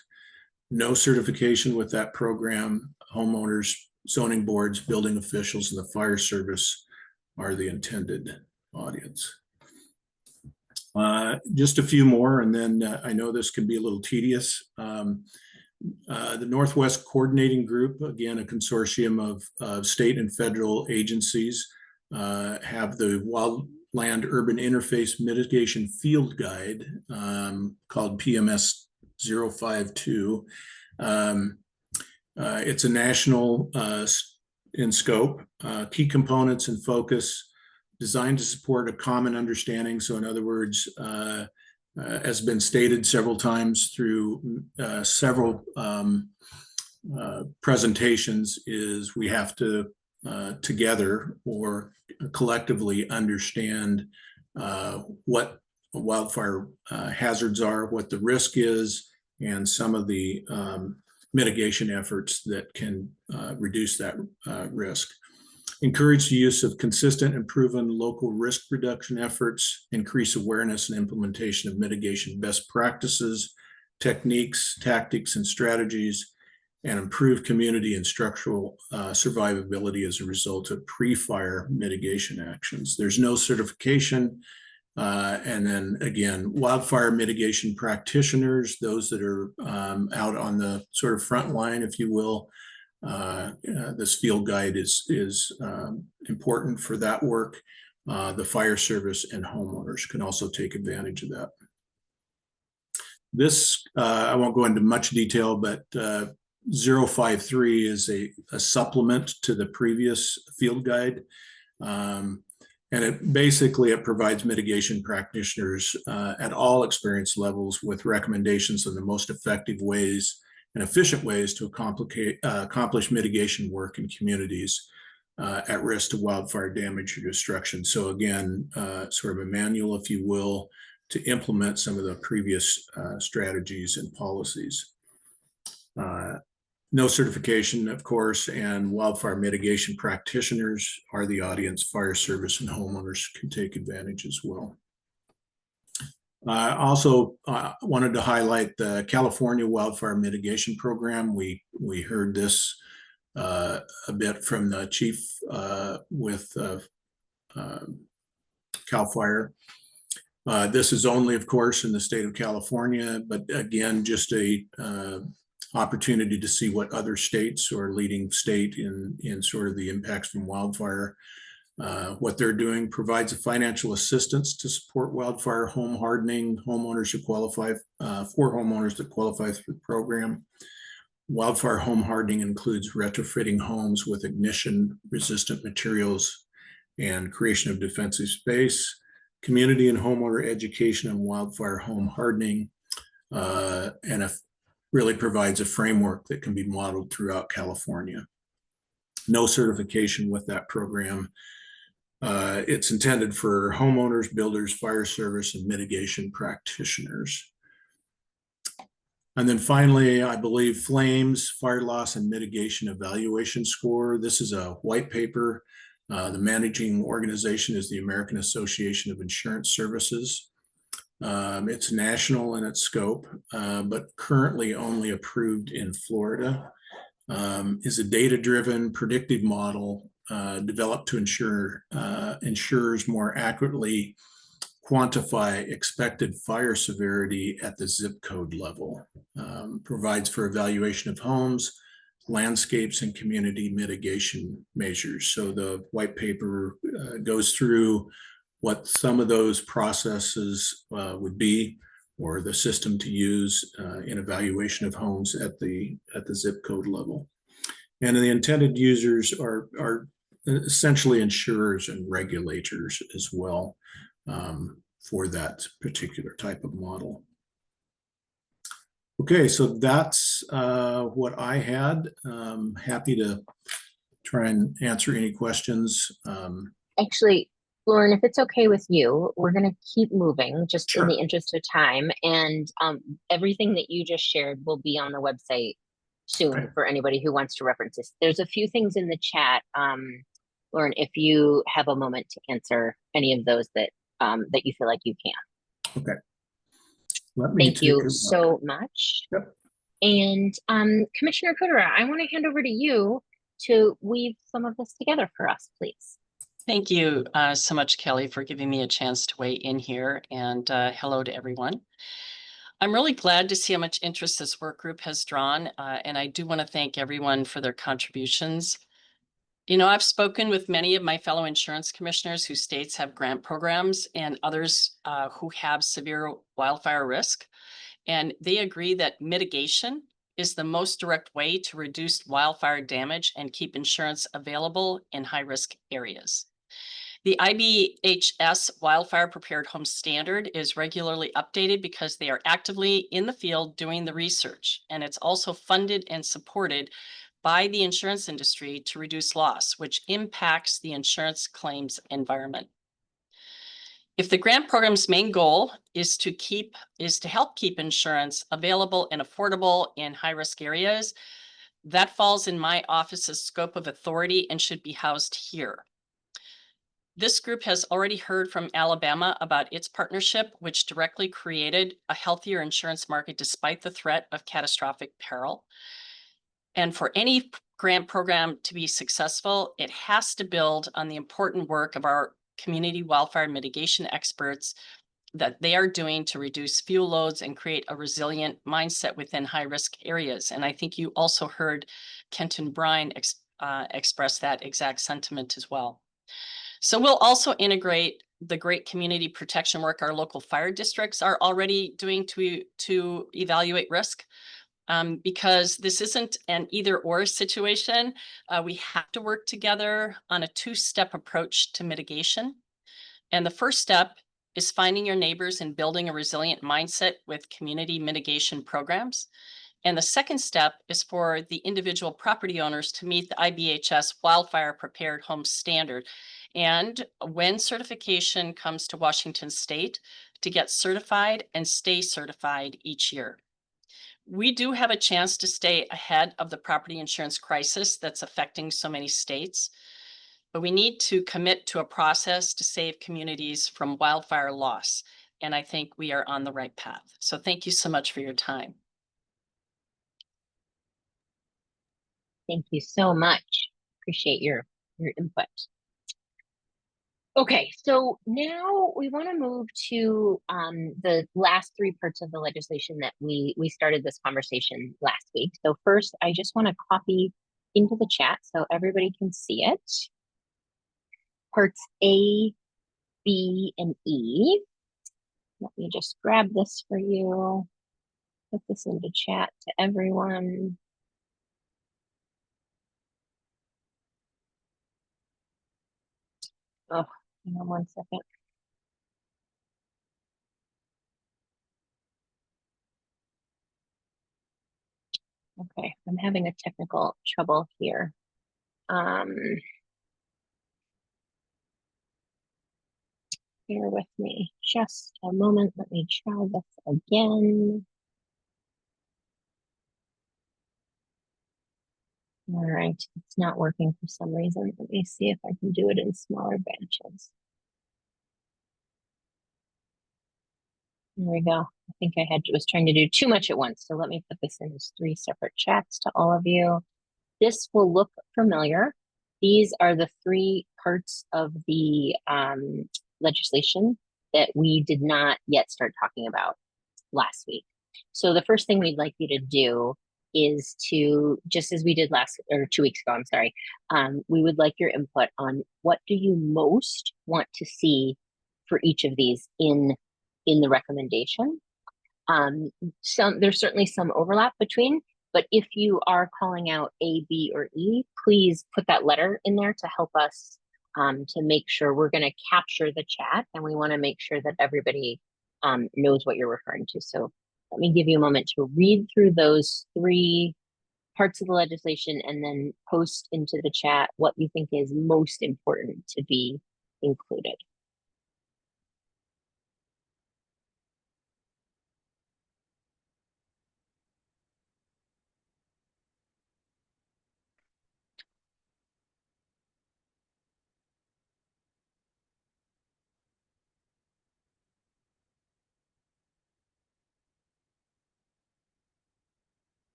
No certification with that program. Homeowners, zoning boards, building officials, and the fire service are the intended audience. Just a few more, and then I know this can be a little tedious. The Northwest Coordinating Group, again, a consortium of state and federal agencies, have the Wildland Urban Interface Mitigation Field Guide called PMS 052. It's a national in scope, key components and focus designed to support a common understanding. So in other words, has been stated several times through several presentations, is we have to together or collectively understand what wildfire hazards are, what the risk is, and some of the mitigation efforts that can reduce that risk. Encourage the use of consistent and proven local risk reduction efforts, increase awareness and implementation of mitigation best practices, techniques, tactics, and strategies, and improve community and structural survivability as a result of pre-fire mitigation actions. There's no certification. And then again, wildfire mitigation practitioners, those that are out on the sort of front line, if you will. This field guide is important for that work. The fire service and homeowners can also take advantage of that. This, I won't go into much detail, but 053 is a supplement to the previous field guide. And it basically provides mitigation practitioners at all experience levels with recommendations on the most effective ways and efficient ways to accomplish mitigation work in communities at risk to wildfire damage or destruction. So again, sort of a manual, if you will, to implement some of the previous strategies and policies. No certification, of course, and wildfire mitigation practitioners are the audience. Fire service and homeowners can take advantage as well. Also wanted to highlight the California Wildfire Mitigation Program. We heard this a bit from the chief with CAL FIRE. This is only, of course, in the state of California, but again, just a opportunity to see what other states or leading state in sort of the impacts from wildfire, what they're doing. Provides a financial assistance to support wildfire home hardening homeowners who qualify for homeowners that qualify for the program. Wildfire home hardening includes retrofitting homes with ignition resistant materials and creation of defensive space, community and homeowner education on wildfire home hardening, and really provides a framework that can be modeled throughout California. No certification with that program. It's intended for homeowners, builders, fire service, and mitigation practitioners. And then finally, I believe flames, fire loss, and mitigation evaluation score. This is a white paper. The managing organization is the American Association of Insurance Services. It's national in its scope, but currently only approved in Florida. Is a data-driven predictive model developed to ensure insurers more accurately quantify expected fire severity at the zip code level. Provides for evaluation of homes, landscapes, and community mitigation measures. So the white paper goes through what some of those processes would be, or the system to use in evaluation of homes at the zip code level. And the intended users are essentially insurers and regulators as well for that particular type of model. Okay, so that's what I had. Happy to try and answer any questions. Actually, Lauren, if it's okay with you, we're going to keep moving just Sure. in the interest of time. And everything that you just shared will be on the website soon Okay. for anybody who wants to reference this. There's a few things in the chat, Lauren, if you have a moment to answer any of those that that you feel like you can. Okay. Let me Thank you so much. Yep. And Commissioner Kudera, I want to hand over to you to weave some of this together for us, please. Thank you so much, Kelly, for giving me a chance to weigh in here, and hello to everyone. I'm really glad to see how much interest this work group has drawn, and I do want to thank everyone for their contributions. You know, I've spoken with many of my fellow insurance commissioners whose states have grant programs and others who have severe wildfire risk, and they agree that mitigation is the most direct way to reduce wildfire damage and keep insurance available in high-risk areas. The IBHS Wildfire Prepared Home Standard is regularly updated because they are actively in the field doing the research, and it's also funded and supported by the insurance industry to reduce loss, which impacts the insurance claims environment. If the grant program's main goal is to help keep insurance available and affordable in high-risk areas, that falls in my office's scope of authority and should be housed here. This group has already heard from Alabama about its partnership, which directly created a healthier insurance market despite the threat of catastrophic peril. And for any grant program to be successful, it has to build on the important work of our community wildfire mitigation experts that they are doing to reduce fuel loads and create a resilient mindset within high-risk areas. And I think you also heard Kenton Brine express that exact sentiment as well. So we'll also integrate the great community protection work our local fire districts are already doing to evaluate risk. Because this isn't an either-or situation. We have to work together on a two-step approach to mitigation. And the first step is finding your neighbors and building a resilient mindset with community mitigation programs. And the second step is for the individual property owners to meet the IBHS Wildfire Prepared Home Standard. And when certification comes to Washington State, to get certified and stay certified each year. We do have a chance to stay ahead of the property insurance crisis that's affecting so many states, but we need to commit to a process to save communities from wildfire loss. And I think we are on the right path. So thank you so much for your time. Thank you so much. Appreciate your input. Okay, so now we want to move to the last three parts of the legislation that we started this conversation last week. So first, I just want to copy into the chat so everybody can see it. Parts A, B, and E. Let me just grab this for you. Put this into chat to everyone. Oh, hang on one second. Okay, I'm having a technical trouble here. Bear with me just a moment. Let me try this again. All right, it's not working for some reason. Let me see if I can do it in smaller batches. There we go. I think I was trying to do too much at once. So let me put this in as 3 separate chats to all of you. This will look familiar. These are the 3 parts of the legislation that we did not yet start talking about last week. So the first thing we'd like you to do is to, just as we did 2 weeks ago, I'm sorry, we would like your input on what do you most want to see for each of these in the recommendation. There's certainly some overlap between, but if you are calling out A, B, or E, please put that letter in there to help us to make sure we're going to capture the chat, and we want to make sure that everybody knows what you're referring to. So let me give you a moment to read through those 3 parts of the legislation and then post into the chat what you think is most important to be included.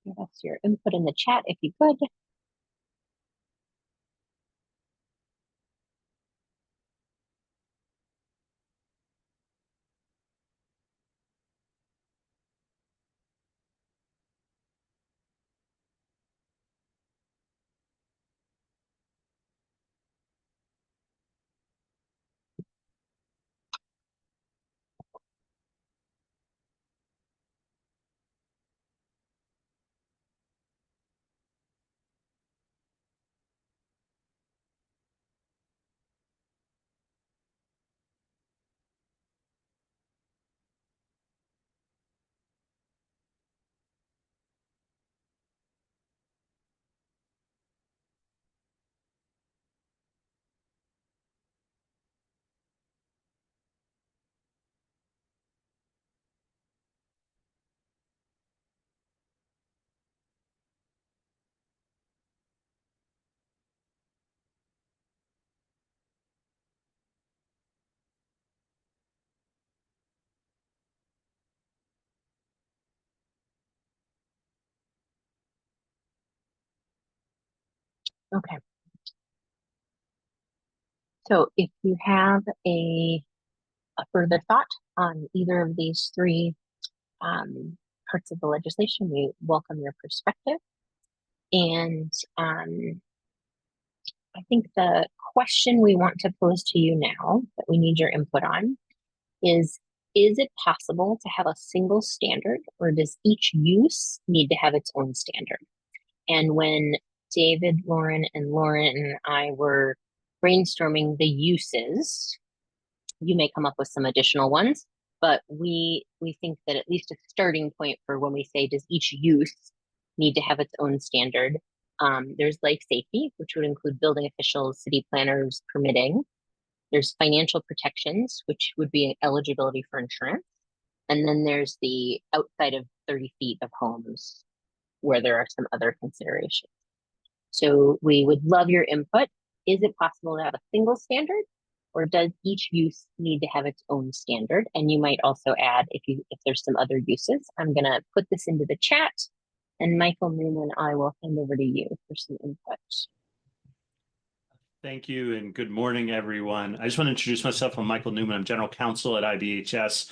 Give us your input in the chat if you could. Okay. So if you have a further thought on either of these 3 parts of the legislation, we welcome your perspective. And I think the question we want to pose to you now that we need your input on is it possible to have a single standard, or does each use need to have its own standard? And when David, Lauren, and I were brainstorming the uses, you may come up with some additional ones, but we think that at least a starting point for when we say, does each use need to have its own standard? There's life safety, which would include building officials, city planners, permitting. There's financial protections, which would be eligibility for insurance. And then there's the outside of 30 feet of homes, where there are some other considerations. So we would love your input. Is it possible to have a single standard, or does each use need to have its own standard? And you might also add, if there's some other uses. I'm going to put this into the chat, and Michael Newman, I will hand over to you for some input. Thank you, and good morning, everyone. I just want to introduce myself. I'm Michael Newman. I'm General Counsel at IBHS.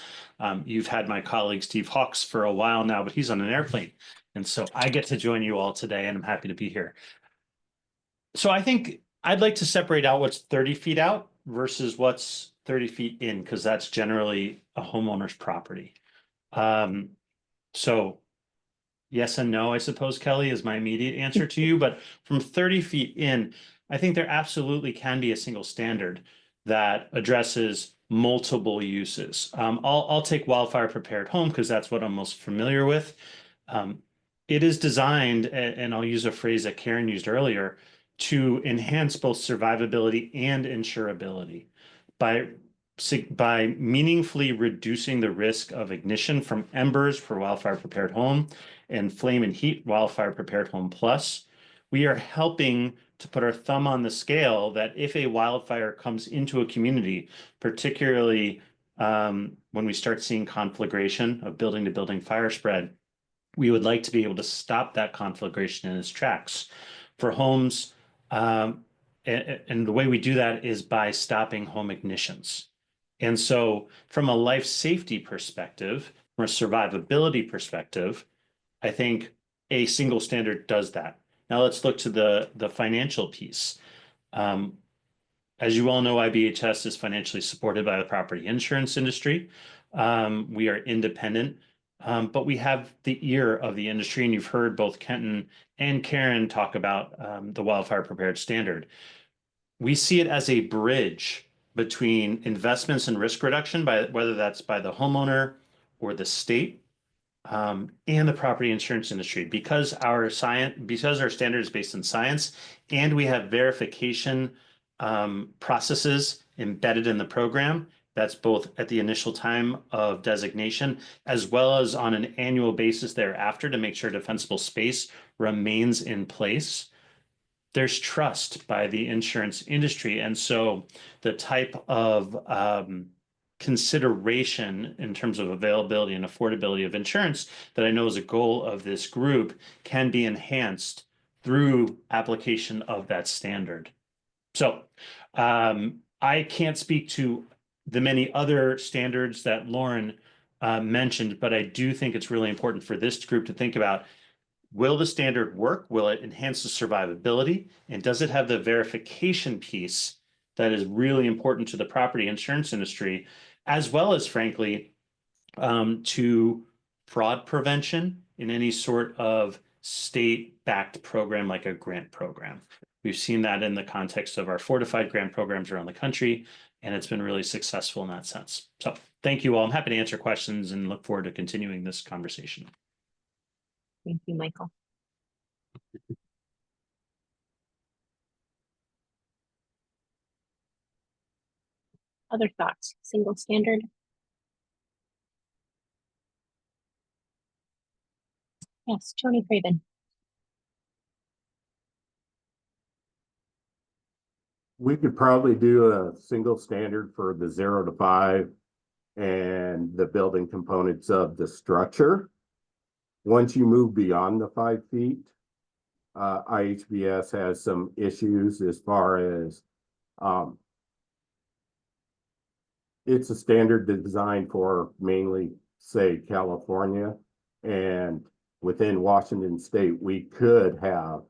You've had my colleague Steve Hawks for a while now, but he's on an airplane. And so I get to join you all today, and I'm happy to be here. So I think I'd like to separate out what's 30 feet out versus what's 30 feet in, because that's generally a homeowner's property. So yes and no, I suppose, Kelly, is my immediate answer to you. But from 30 feet in, I think there absolutely can be a single standard that addresses multiple uses. I'll take wildfire prepared home because that's what I'm most familiar with. It is designed, and I'll use a phrase that Karen used earlier, to enhance both survivability and insurability by meaningfully reducing the risk of ignition from embers for wildfire prepared home and flame and heat wildfire prepared home plus. We are helping to put our thumb on the scale that if a wildfire comes into a community, particularly when we start seeing conflagration of building to building fire spread, we would like to be able to stop that conflagration in its tracks. For homes, and the way we do that is by stopping home ignitions. And so from a life safety perspective, from a survivability perspective, I think a single standard does that. Now let's look to the financial piece. As you all know, IBHS is financially supported by the property insurance industry. We are independent, but we have the ear of the industry, and you've heard both Kenton and Karen talk about the wildfire prepared standard. We see it as a bridge between investments and risk reduction, by whether that's by the homeowner or the state, and the property insurance industry, because our standard is based in science, and we have verification processes embedded in the program. That's both at the initial time of designation as well as on an annual basis thereafter to make sure defensible space remains in place. There's trust by the insurance industry. And so the type of consideration in terms of availability and affordability of insurance that I know is a goal of this group can be enhanced through application of that standard. So I can't speak to the many other standards that Lauren mentioned, but I do think it's really important for this group to think about, will the standard work? Will it enhance the survivability? And does it have the verification piece that is really important to the property insurance industry, as well as, frankly, to fraud prevention in any sort of state-backed program like a grant program? We've seen that in the context of our fortified grant programs around the country, and it's been really successful in that sense. So thank you all. I'm happy to answer questions and look forward to continuing this conversation. Thank you, Michael. Other thoughts? Single standard? Yes, Tony Craven. We could probably do a single standard for the 0 to 5 and the building components of the structure. Once you move beyond the 5 feet, IHBS has some issues as far as it's a standard designed for mainly, say, California, and within Washington State, we could have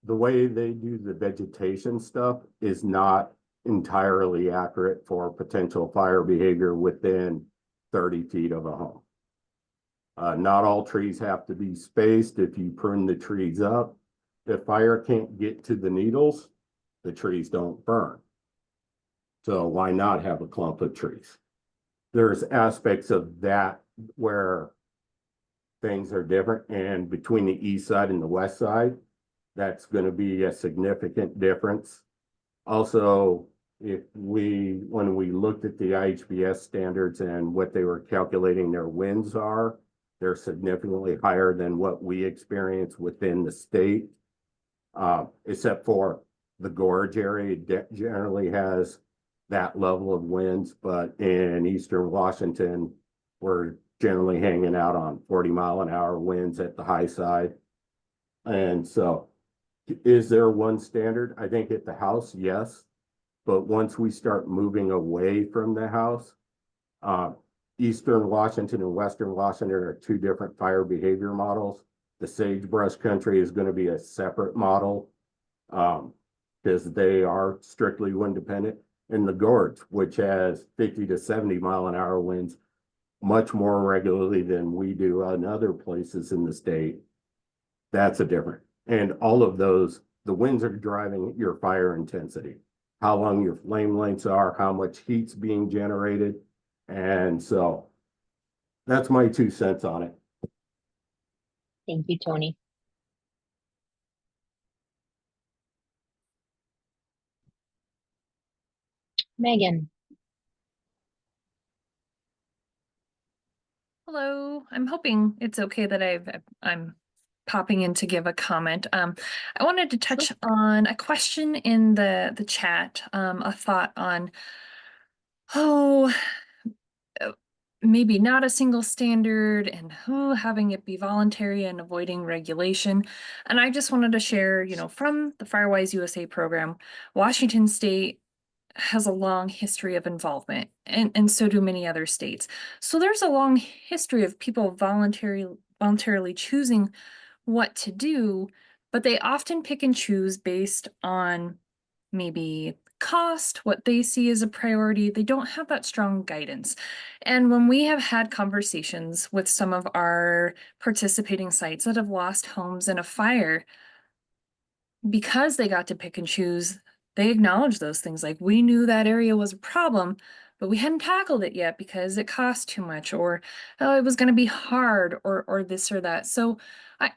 the way they do the vegetation stuff is not entirely accurate for potential fire behavior within 30 feet of a home. Not all trees have to be spaced. If you prune the trees up, if fire can't get to the needles, the trees don't burn. So why not have a clump of trees? There's aspects of that where things are different, and between the east side and the west side, that's going to be a significant difference. Also, when we looked at the IHBS standards and what they were calculating their winds are, they're significantly higher than what we experience within the state, except for the gorge area generally has that level of winds, but in Eastern Washington, we're generally hanging out on 40-mile-an-hour winds at the high side. And so is there one standard? I think at the house, yes. But once we start moving away from the house, Eastern Washington and Western Washington are two different fire behavior models. The sagebrush country is going to be a separate model because they are strictly wind dependent. And the gorge, which has 50 to 70-mile-an-hour winds, much more regularly than we do in other places in the state, that's a different. And all of those, the winds are driving your fire intensity, how long your flame lengths are, how much heat's being generated. And so that's my 2 cents on it. Thank you, Tony. Megan. Hello, I'm hoping it's okay that I'm popping in to give a comment. I wanted to touch on a question in the chat, a thought on, maybe not a single standard and having it be voluntary and avoiding regulation. And I just wanted to share, from the Firewise USA program, Washington State has a long history of involvement, and so do many other states. So there's a long history of people voluntarily choosing what to do, but they often pick and choose based on maybe cost, what they see as a priority. They don't have that strong guidance. And when we have had conversations with some of our participating sites that have lost homes in a fire, because they got to pick and choose, they acknowledge those things. Like, we knew that area was a problem, but we hadn't tackled it yet because it cost too much, or it was going to be hard, or this or that. So I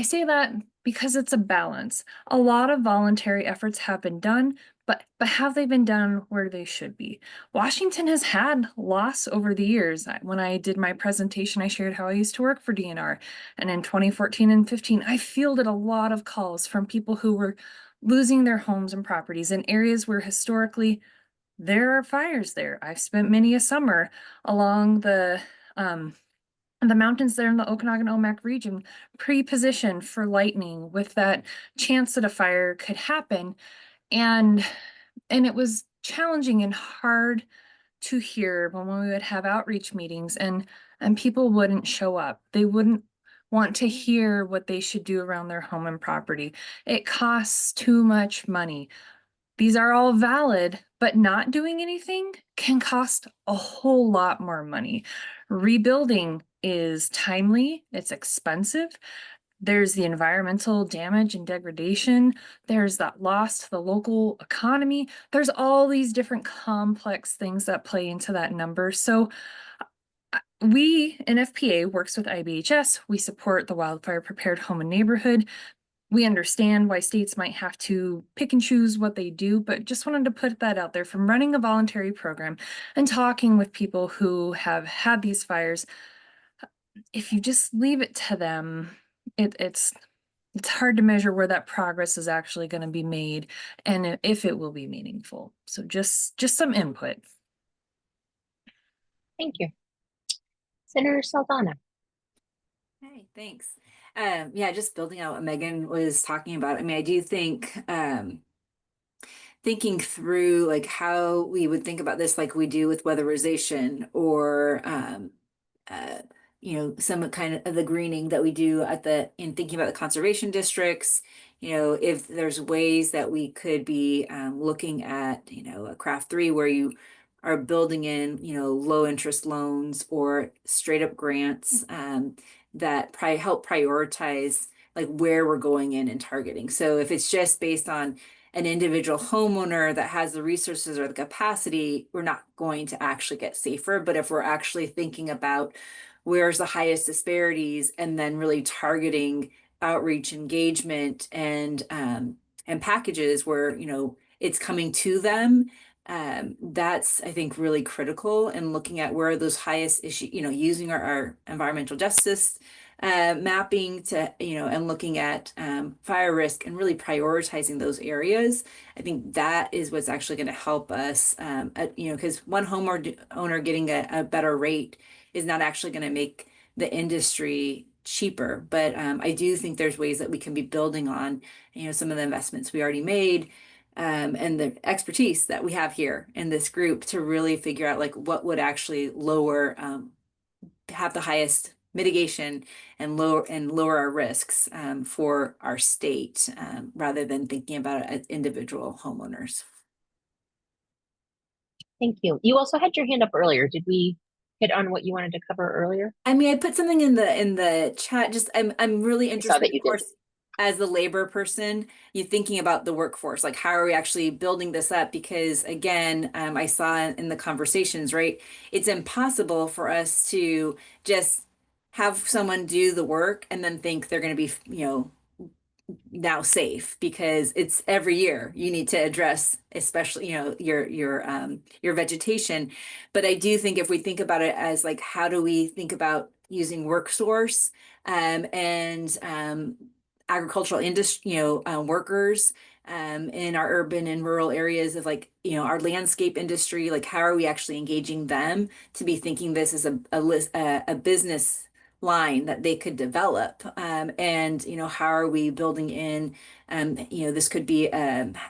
say that because it's a balance. A lot of voluntary efforts have been done, but have they been done where they should be? Washington has had loss over the years. When I did my presentation, I shared how I used to work for DNR. And in 2014 and 15, I fielded a lot of calls from people who were losing their homes and properties in areas where historically there are fires there. I've spent many a summer along the mountains there in the Okanagan-Omak region, pre-positioned for lightning with that chance that a fire could happen. And it was challenging and hard to hear when we would have outreach meetings and people wouldn't show up. They wouldn't want to hear what they should do around their home and property. It costs too much money. These are all valid, but not doing anything can cost a whole lot more money. Rebuilding is timely, it's expensive. There's the environmental damage and degradation. There's that loss to the local economy. There's all these different complex things that play into that number. So we, NFPA, works with IBHS. We support the Wildfire Prepared Home and Neighborhood. We understand why states might have to pick and choose what they do, but just wanted to put that out there from running a voluntary program and talking with people who have had these fires. If you just leave it to them, it's hard to measure where that progress is actually going to be made and if it will be meaningful. So just some input. Thank you. Senator Saldana. Hey, thanks. Yeah, just building out what Megan was talking about. I mean, I do think thinking through like how we would think about this, like we do with weatherization or some kind of the greening that we do in thinking about the conservation districts. If there's ways that we could be looking at, a craft 3 where you are building in, low interest loans or straight up grants that help prioritize like where we're going in and targeting. So if it's just based on an individual homeowner that has the resources or the capacity, we're not going to actually get safer. But if we're actually thinking about where's the highest disparities and then really targeting outreach engagement and packages where, it's coming to them, that's, I think, really critical in looking at where are those highest issues, using our environmental justice mapping to, and looking at fire risk and really prioritizing those areas. I think that is what's actually going to help us, because one homeowner getting a better rate is not actually going to make the industry cheaper. But I do think there's ways that we can be building on, some of the investments we already made and the expertise that we have here in this group to really figure out like what would actually have the highest mitigation and lower our risks for our state rather than thinking about it as individual homeowners. Thank you. You also had your hand up earlier. Did we hit on what you wanted to cover earlier? I mean, I put something in the chat. Just I'm really I saw interested, that of you did. course, as the labor person, you thinking about the workforce, like how are we actually building this up? Because again, I saw in the conversations, right? It's impossible for us to just have someone do the work and then think they're going to be, you know, now safe, because it's every year you need to address, especially, you know, your vegetation. But I do think if we think about it as like, how do we think about using work source and agricultural industry, you know, workers in our urban and rural areas of, like, you know, our landscape industry, like how are we actually engaging them to be thinking this as a business line that they could develop, and you know, how are we building in, you know, this could be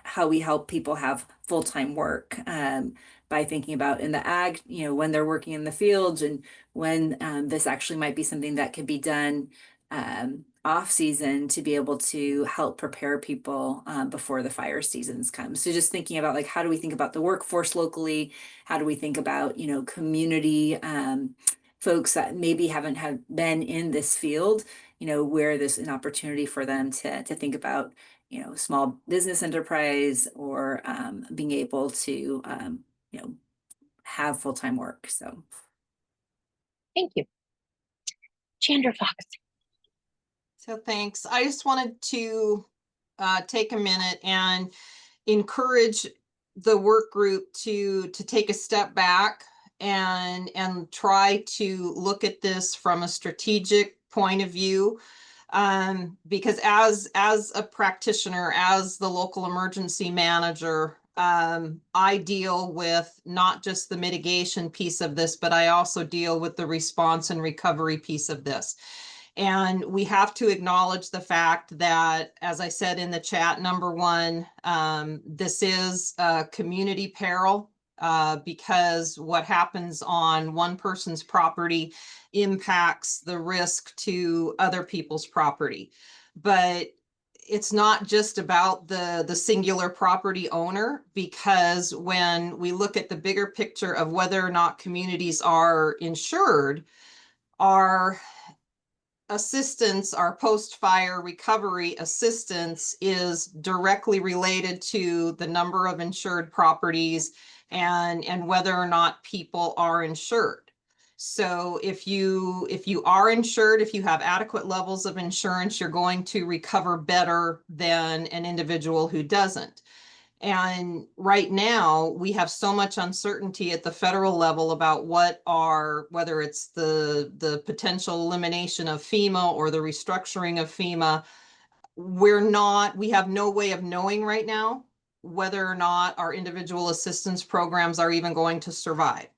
how we help people have full-time work, by thinking about in the ag, you know, when they're working in the fields, and when this actually might be something that could be done off season to be able to help prepare people before the fire seasons come. So just thinking about, like, how do we think about the workforce locally? How do we think about, you know, community folks that maybe haven't been in this field, you know, where there's an opportunity for them to think about, you know, small business enterprise, or being able to, you know, have full-time work. So Thank you. Chandra Fox. So thanks. I just wanted to take a minute and encourage the work group to take a step back and try to look at this from a strategic point of view. Because as a practitioner, as the local emergency manager, I deal with not just the mitigation piece of this, but I also deal with the response and recovery piece of this. And we have to acknowledge the fact that, as I said in the chat, number one, this is a community peril, because what happens on one person's property impacts the risk to other people's property. But it's not just about the singular property owner, because when we look at the bigger picture of whether or not communities are insured, our assistance, our post-fire recovery assistance, is directly related to the number of insured properties and whether or not people are insured. So if you are insured, if you have adequate levels of insurance, you're going to recover better than an individual who doesn't. And right now, we have so much uncertainty at the federal level about whether it's the potential elimination of FEMA or the restructuring of FEMA. We have no way of knowing right now whether or not our individual assistance programs are even going to survive.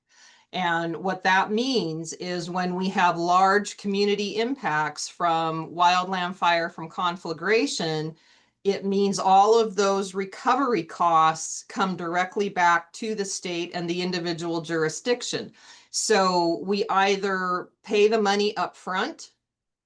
And what that means is, when we have large community impacts from wildland fire, from conflagration, it means all of those recovery costs come directly back to the state and the individual jurisdiction. So we either pay the money up front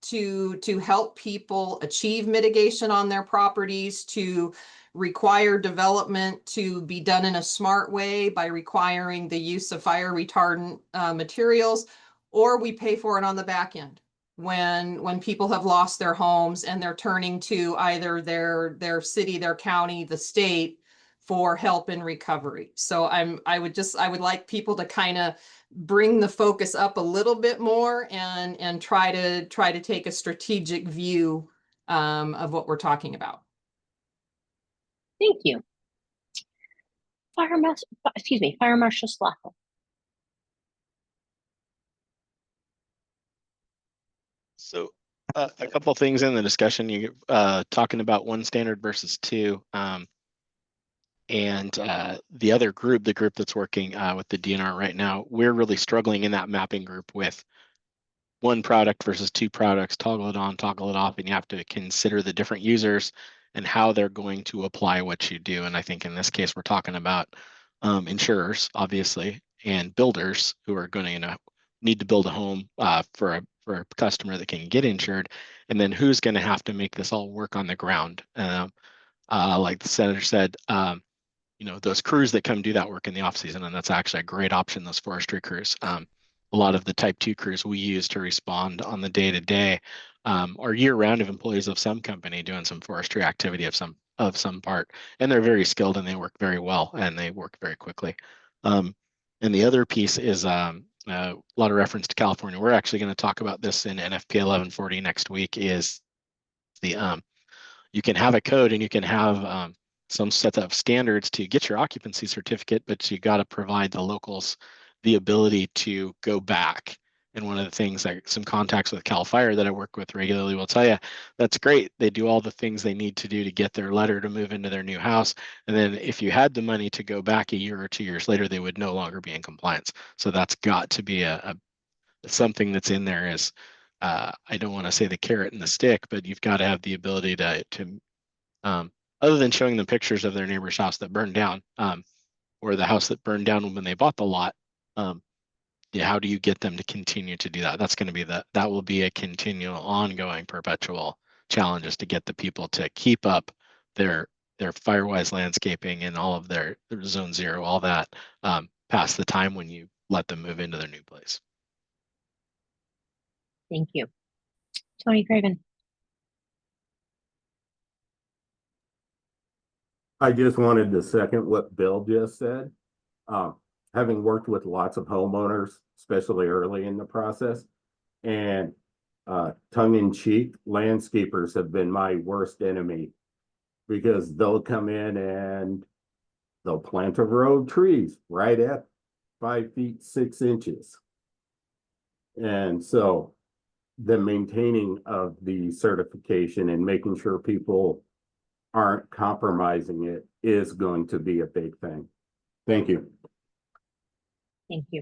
to help people achieve mitigation on their properties, to require development to be done in a smart way by requiring the use of fire retardant materials, or we pay for it on the back end when people have lost their homes and they're turning to either their city, their county, the state for help in recovery. So I would like people to kind of bring the focus up a little bit more and try to take a strategic view of what we're talking about. Thank you. Fire Marshal Slaffel. So a couple of things in the discussion, you talking about one standard versus two, and the other group, the group that's working with the DNR right now, we're really struggling in that mapping group with one product versus two products, toggle it on, toggle it off, and you have to consider the different users and how they're going to apply what you do. And I think in this case, we're talking about insurers, obviously, and builders who are going to need to build a home for a customer that can get insured, and then who's going to have to make this all work on the ground. Like the senator said, those crews that come do that work in the off season, and that's actually a great option, those forestry crews. a lot of the type 2 crews we use to respond on the day-to-day are year-round of employees of some company doing some forestry activity of some part, and they're very skilled and they work very well and they work very quickly. And the other piece is a lot of reference to California. We're actually going to talk about this in NFP 1140 next week. Is the you can have a code and you can have some set of standards to get your occupancy certificate, but you got to provide the locals the ability to go back. And one of the things, like some contacts with Cal Fire that I work with regularly will tell you, that's great. They do all the things they need to do to get their letter to move into their new house. And then if you had the money to go back a year or 2 years later, they would no longer be in compliance. So that's got to be something that's in there is, I don't want to say the carrot and the stick, but you've got to have the ability to other than showing them pictures of their neighbor's house that burned down, or the house that burned down when they bought the lot, yeah, how do you get them to continue to do that? That's going to be that will be a continual, ongoing, perpetual challenge, is to get the people to keep up their Firewise landscaping and all of their zone 0, all that, past the time when you let them move into their new place. Thank you. Tony Craven. I just wanted to second what Bill just said. Having worked with lots of homeowners, especially early in the process, and tongue-in-cheek, landscapers have been my worst enemy, because they'll come in and they'll plant a row of trees right at 5 feet 6 inches. And so the maintaining of the certification and making sure people aren't compromising it is going to be a big thing. Thank you. Thank you.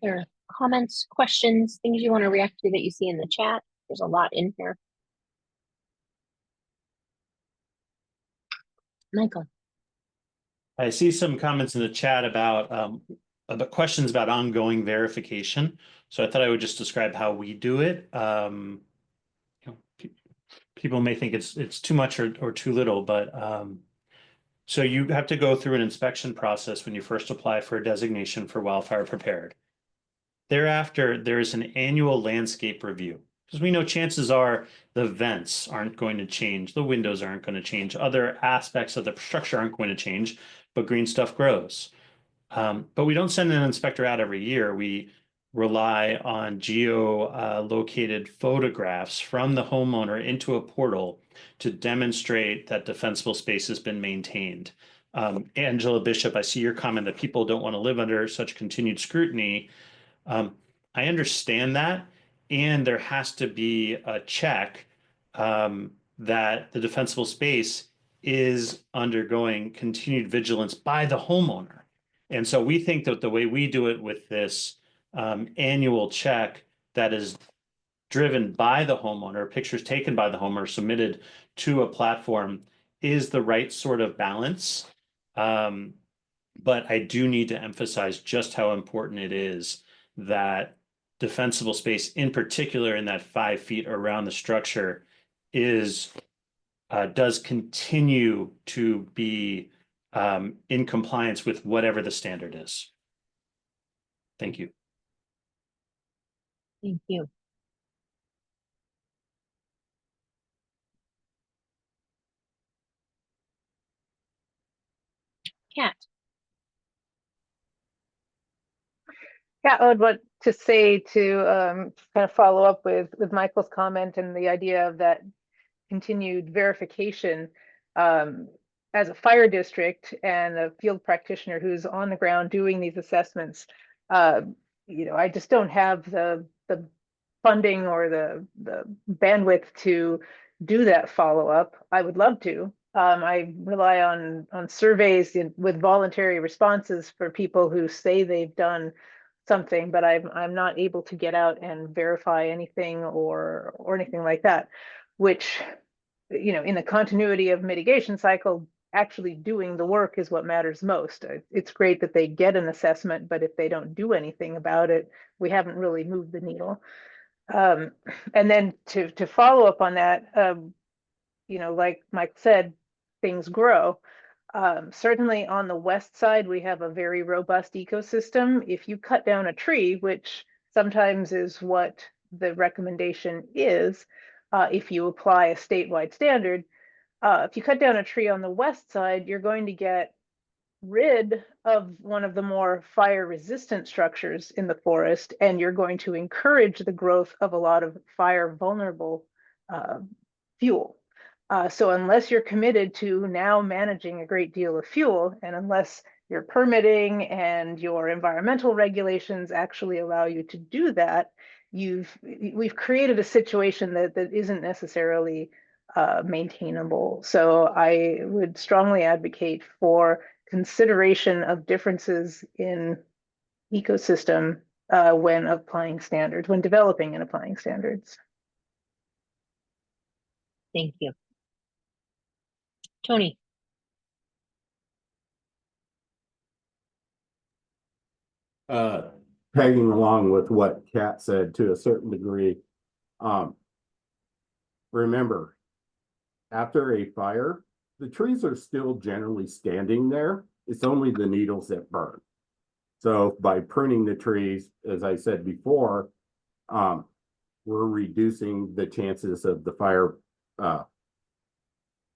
Other comments, questions, things you want to react to that you see in the chat? There's a lot in here. Michael. I see some comments in the chat about questions about ongoing verification. So I thought I would just describe how we do it. You know, people may think it's too much or too little, but so you have to go through an inspection process when you first apply for a designation for wildfire prepared. Thereafter, there is an annual landscape review, because we know chances are the vents aren't going to change, the windows aren't going to change, other aspects of the structure aren't going to change, but green stuff grows. But we don't send an inspector out every year. We rely on geo-located photographs from the homeowner into a portal to demonstrate that defensible space has been maintained. Angela Bishop, I see your comment that people don't want to live under such continued scrutiny. I understand that, and there has to be a check that the defensible space is undergoing continued vigilance by the homeowner. And so we think that the way we do it with this annual check that is driven by the homeowner, pictures taken by the homeowner submitted to a platform, is the right sort of balance. But I do need to emphasize just how important it is that defensible space, in particular in that 5 feet around the structure, does continue to be in compliance with whatever the standard is. Thank you. Thank you. Kat. Yeah, I would want to say to kind of follow up with Michael's comment and the idea of that continued verification. As a fire district and a field practitioner who's on the ground doing these assessments, you know, I just don't have the funding or the bandwidth to do that follow-up. I would love to. I rely on surveys with voluntary responses for people who say they've done something, but I'm not able to get out and verify anything or anything like that, which, you know, in the continuity of mitigation cycle, actually doing the work is what matters most. It's great that they get an assessment, but if they don't do anything about it, we haven't really moved the needle. And then to follow up on that, you know, like Mike said, things grow. Certainly on the west side, we have a very robust ecosystem. If you cut down a tree, which sometimes is what the recommendation is, if you apply a statewide standard, if you cut down a tree on the west side, you're going to get rid of one of the more fire resistant structures in the forest, and you're going to encourage the growth of a lot of fire vulnerable fuel. So unless you're committed to now managing a great deal of fuel, and unless your permitting and your environmental regulations actually allow you to do that, we've created a situation that isn't necessarily maintainable. So I would strongly advocate for consideration of differences in ecosystem when applying standards, when developing and applying standards. Thank you. Tony. Tagging along with what Kat said to a certain degree, remember, after a fire, the trees are still generally standing there. It's only the needles that burn. So by pruning the trees, as I said before, we're reducing the chances of the fire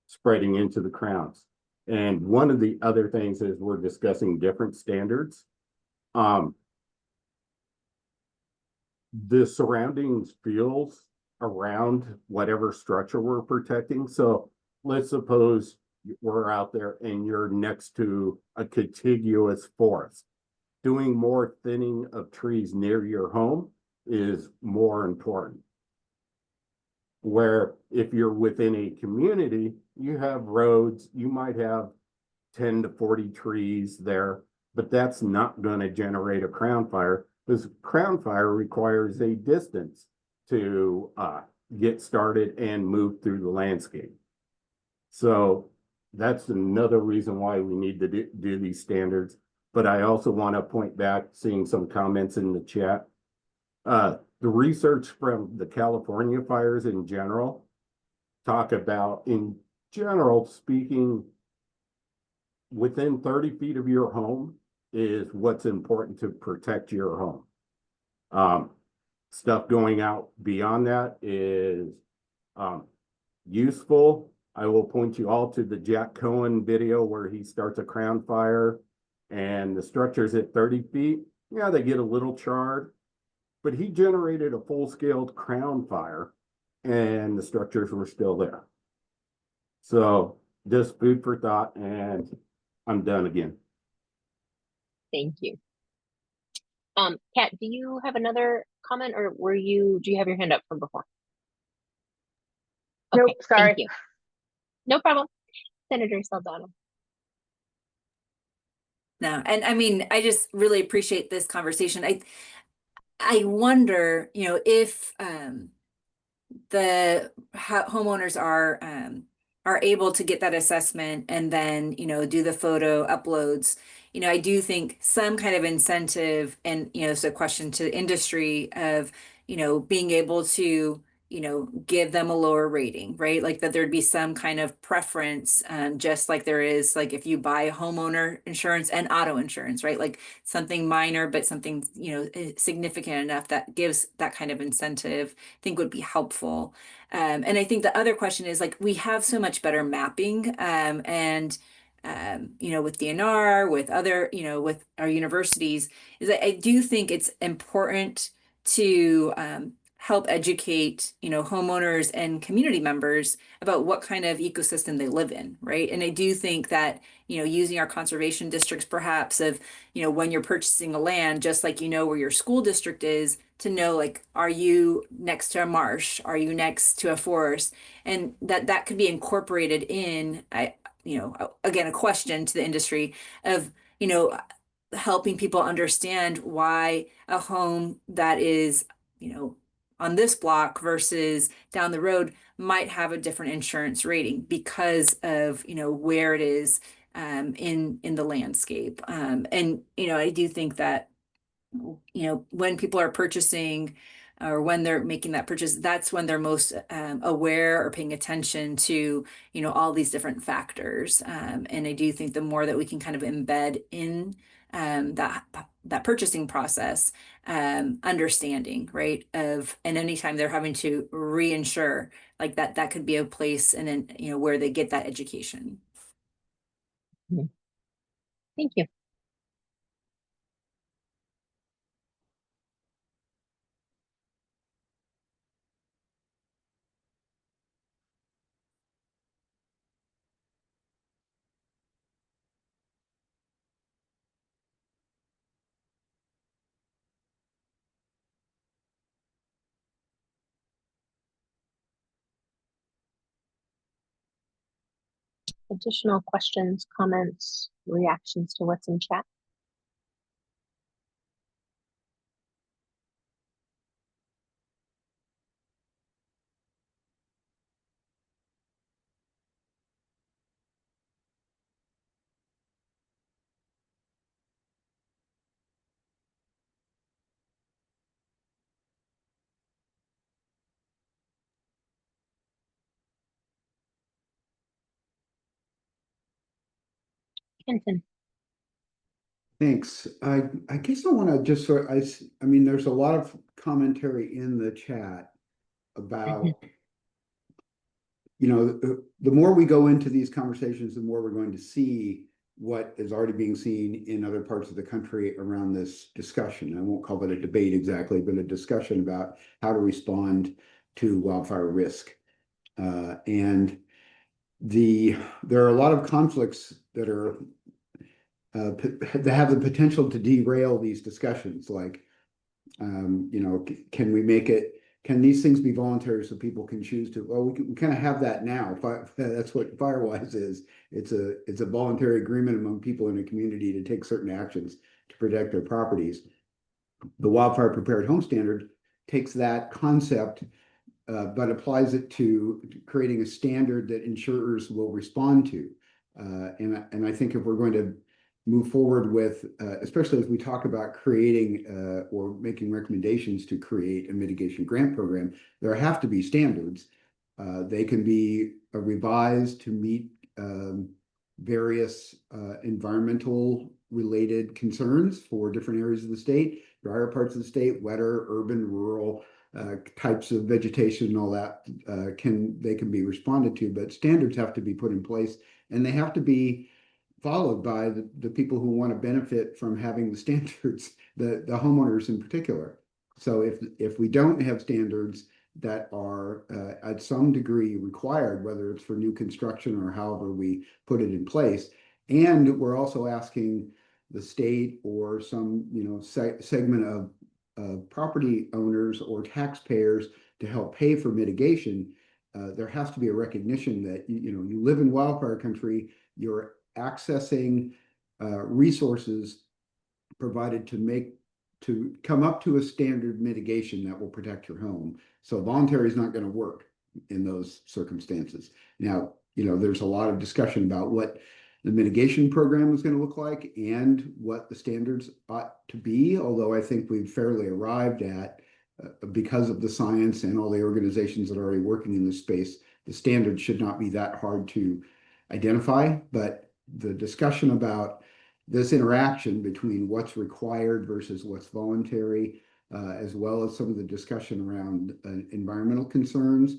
spreading into the crowns. And one of the other things is we're discussing different standards. The surroundings feels around whatever structure we're protecting. So let's suppose we're out there and you're next to a contiguous forest. Doing more thinning of trees near your home is more important. Where if you're within a community, you have roads, you might have 10 to 40 trees there, but that's not going to generate a crown fire, because crown fire requires a distance to get started and move through the landscape. So that's another reason why we need to do these standards. But I also want to point back, seeing some comments in the chat. The research from the California fires in general talk about, in general speaking, within 30 feet of your home is what's important to protect your home. Stuff going out beyond that is useful. I will point you all to the Jack Cohen video where he starts a crown fire and the structure's at 30 feet. Yeah, they get a little charred, but he generated a full-scale crown fire and the structures were still there. So just food for thought, and I'm done again. Thank you. Kat, do you have another comment, or do you have your hand up from before? Okay, nope, sorry. Thank you. No problem. Senator Saldana. No, and I mean, I just really appreciate this conversation. I wonder, you know, if the homeowners are able to get that assessment and then, you know, do the photo uploads. You know, I do think some kind of incentive, and, you know, it's a question to industry of, you know, being able to, you know, give them a lower rating, right? Like that there'd be some kind of preference, just like there is, like if you buy homeowner insurance and auto insurance, right? Like something minor, but something, you know, significant enough that gives that kind of incentive, I think would be helpful. And I think the other question is, like, we have so much better mapping, you know, with DNR, with other, you know, with our universities, is that I do think it's important to help educate, you know, homeowners and community members about what kind of ecosystem they live in, right? And I do think that, you know, using our conservation districts, perhaps, of, you know, when you're purchasing a land, just like, you know, where your school district is, to know, like, are you next to a marsh? Are you next to a forest? And that could be incorporated in, you know, again, a question to the industry of, you know, helping people understand why a home that is, you know, on this block versus down the road might have a different insurance rating because of, you know, where it is in the landscape. And, you know, I do think that, you know, when people are purchasing or when they're making that purchase, that's when they're most aware or paying attention to, you know, all these different factors. And I do think the more that we can kind of embed in that purchasing process, understanding, right, of, and anytime they're having to reinsure, like that could be a place and then, you know, where they get that education. Thank you. Additional questions, comments, reactions to what's in chat? Kenton. Thanks. I guess I want to just sort I mean, there's a lot of commentary in the chat about, you know, the more we go into these conversations, the more we're going to see what is already being seen in other parts of the country around this discussion. I won't call it a debate exactly, but a discussion about how to respond to wildfire risk. And there are a lot of conflicts that are that have the potential to derail these discussions. Like, you know, can these things be voluntary so people can choose to? Well, we kind of have that now. That's what Firewise is. It's a voluntary agreement among people in a community to take certain actions to protect their properties. The Wildfire Prepared Home Standard takes that concept, but applies it to creating a standard that insurers will respond to. And I think if we're going to move forward with, especially as we talk about creating or making recommendations to create a mitigation grant program, there have to be standards. They can be revised to meet various environmental related concerns for different areas of the state, drier parts of the state, wetter, urban, rural, types of vegetation and all that they can be responded to, but standards have to be put in place, and they have to be followed by the people who want to benefit from having the standards, the homeowners in particular. So if we don't have standards that are at some degree required, whether it's for new construction or however we put it in place, and we're also asking the state or some, you know, segment of property owners or taxpayers to help pay for mitigation, there has to be a recognition that, you know, you live in wildfire country, you're accessing resources provided to come up to a standard mitigation that will protect your home. So voluntary is not going to work in those circumstances. Now, you know, there's a lot of discussion about what the mitigation program is going to look like and what the standards ought to be, although I think we've fairly arrived at, because of the science and all the organizations that are already working in this space, the standards should not be that hard to identify. But the discussion about this interaction between what's required versus what's voluntary, as well as some of the discussion around environmental concerns.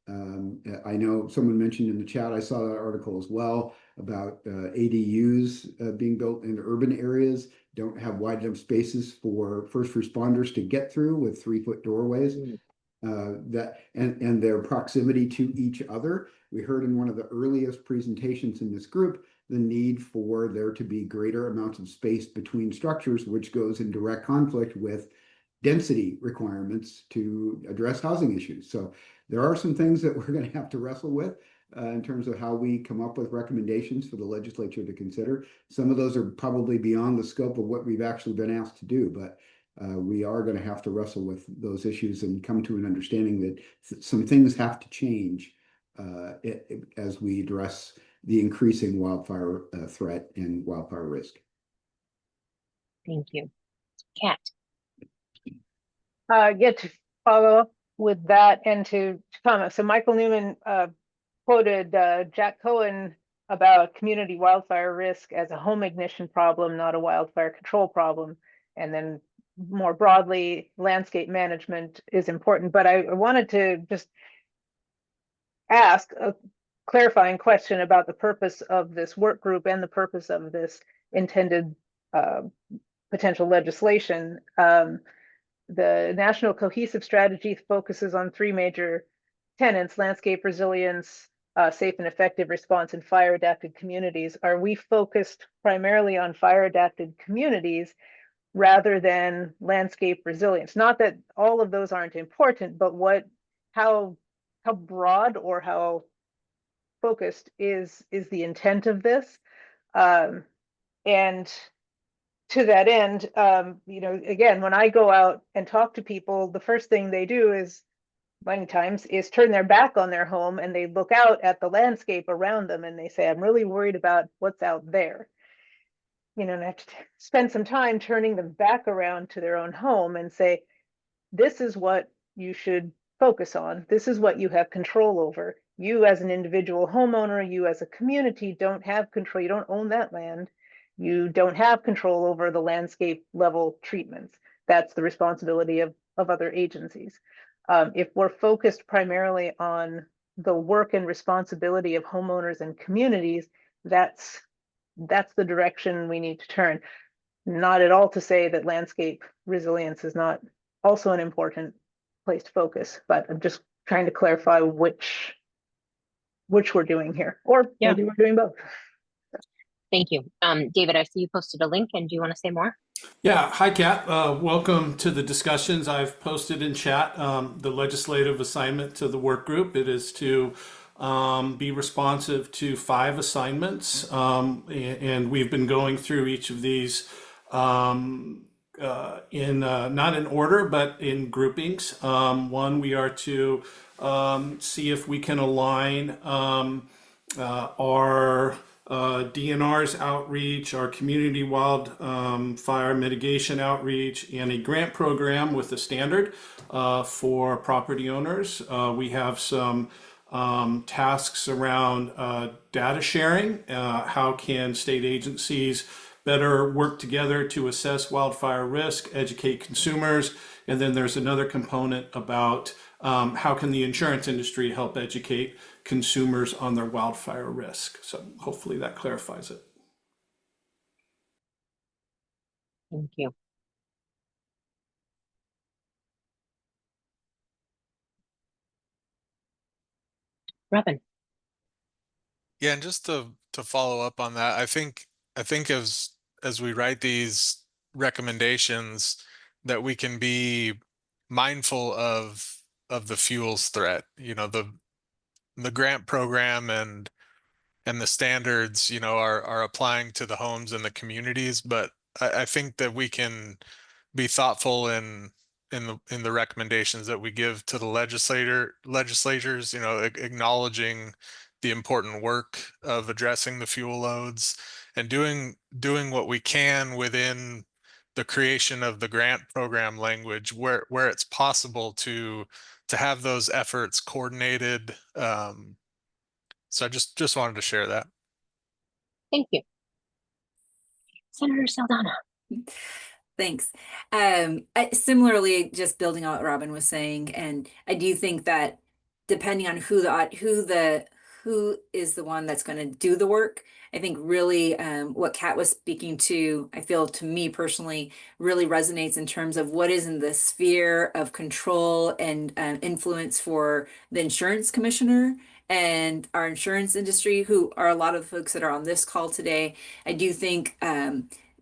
I know someone mentioned in the chat, I saw that article as well, about ADUs being built in urban areas, don't have wide enough spaces for first responders to get through with 3-foot doorways. And their proximity to each other. We heard in one of the earliest presentations in this group the need for there to be greater amounts of space between structures, which goes in direct conflict with density requirements to address housing issues. So there are some things that we're going to have to wrestle with. in terms of how we come up with recommendations for the legislature to consider. Some of those are probably beyond the scope of what we've actually been asked to do, but we are going to have to wrestle with those issues and come to an understanding that some things have to change as we address the increasing wildfire threat and wildfire risk. Thank you. Kat. Get to follow up with that and to comment. So Michael Newman quoted Jack Cohen about community wildfire risk as a home ignition problem, not a wildfire control problem. And then more broadly, landscape management is important. But I wanted to just ask a clarifying question about the purpose of this work group and the purpose of this intended potential legislation. The National Cohesive Strategy focuses on three major tenets: landscape resilience, safe and effective response, and fire adapted communities. Are we focused primarily on fire adapted communities rather than landscape resilience? Not that all of those aren't important, but how broad or how focused is the intent of this? And to that end, again, when I go out and talk to people, the first thing they do is many times is turn their back on their home and they look out at the landscape around them and they say, I'm really worried about what's out there. And I have to spend some time turning them back around to their own home and say, this is what you should focus on. This is what you have control over. You as an individual homeowner, you as a community don't have control. You don't own that land. You don't have control over the landscape level treatments. That's the responsibility of other agencies. If we're focused primarily on the work and responsibility of homeowners and communities, that's the direction we need to turn. Not at all to say that landscape resilience is not also an important place to focus, but I'm just trying to clarify which we're doing here, or maybe we're doing both. Thank you. David, I see you posted a link, and do you want to say more? Yeah, hi Kat. Welcome to the discussions. I've posted in chat the legislative assignment to the work group. It is to be responsive to 5 assignments, and we've been going through each of these not in order, but in groupings. One, we are to see if we can align our DNR's outreach, our community wildfire mitigation outreach, and a grant program with a standard for property owners. We have some tasks around data sharing. How can state agencies better work together to assess wildfire risk, educate consumers? And then there's another component about how can the insurance industry help educate consumers on their wildfire risk. So hopefully that clarifies it. Thank you. Robin. Yeah, and just to follow up on that, I think as we write these recommendations, that we can be mindful of the fuels threat. The grant program and the standards, are applying to the homes and the communities, but I think that we can be thoughtful in the recommendations that we give to the legislators, acknowledging the important work of addressing the fuel loads and doing what we can within the creation of the grant program language where it's possible to have those efforts coordinated. So I just wanted to share that. Thank you. Senator Saldana. Thanks. Similarly, just building on what Robin was saying, and I do think that depending on who is the one that's going to do the work, I think really what Kat was speaking to, I feel to me personally, really resonates in terms of what is in the sphere of control and influence for the insurance commissioner and our insurance industry, who are a lot of the folks that are on this call today. I do think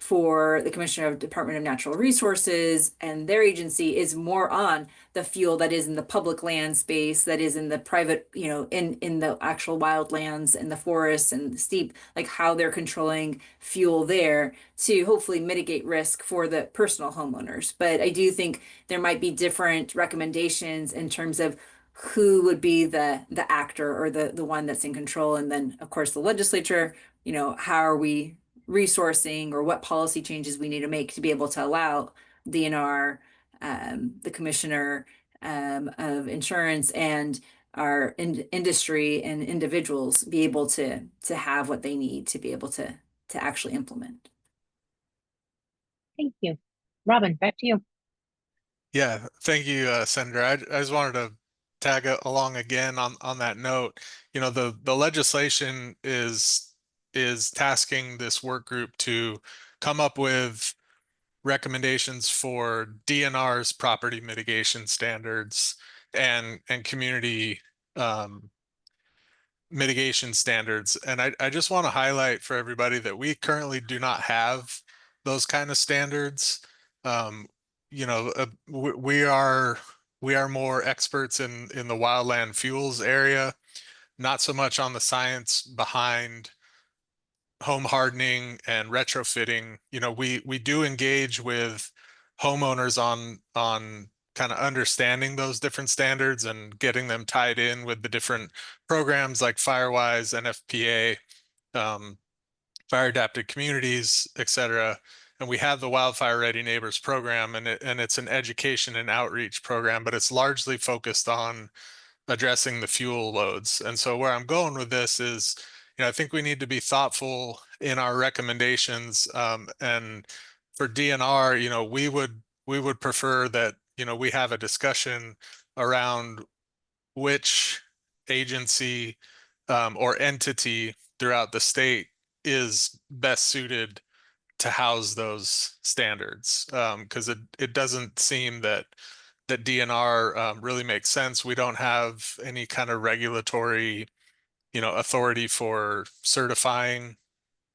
for the Commissioner of Department of Natural Resources and their agency is more on the fuel that is in the public land space, that is in the private, you know, in the actual wildlands and the forests and the steep, like how they're controlling fuel there to hopefully mitigate risk for the personal homeowners. But I do think there might be different recommendations in terms of who would be the actor or the one that's in control. And then of course the legislature, you know, how are we resourcing or what policy changes we need to make to be able to allow DNR, the commissioner of insurance and our industry and individuals be able to have what they need to be able to actually implement. Thank you. Robin, back to you. Yeah, thank you, Senator. I just wanted to tag along again on that note. You know, the legislation is tasking this work group to come up with recommendations for DNR's property mitigation standards and community mitigation standards. And I just want to highlight for everybody that we currently do not have those kind of standards. You know, we are more experts in the wildland fuels area, not so much on the science behind home hardening and retrofitting. You know, we do engage with homeowners on kind of understanding those different standards and getting them tied in with the different programs like Firewise, NFPA, Fire Adapted Communities, etc. And we have the Wildfire Ready Neighbors program, and it's an education and outreach program, but it's largely focused on addressing the fuel loads. And so where I'm going with this is, you know, I think we need to be thoughtful in our recommendations. And for DNR, you know, we would prefer that, you know, we have a discussion around which agency or entity throughout the state is best suited to house those standards. Because it doesn't seem that DNR really makes sense. We don't have any kind of regulatory, you know, authority for certifying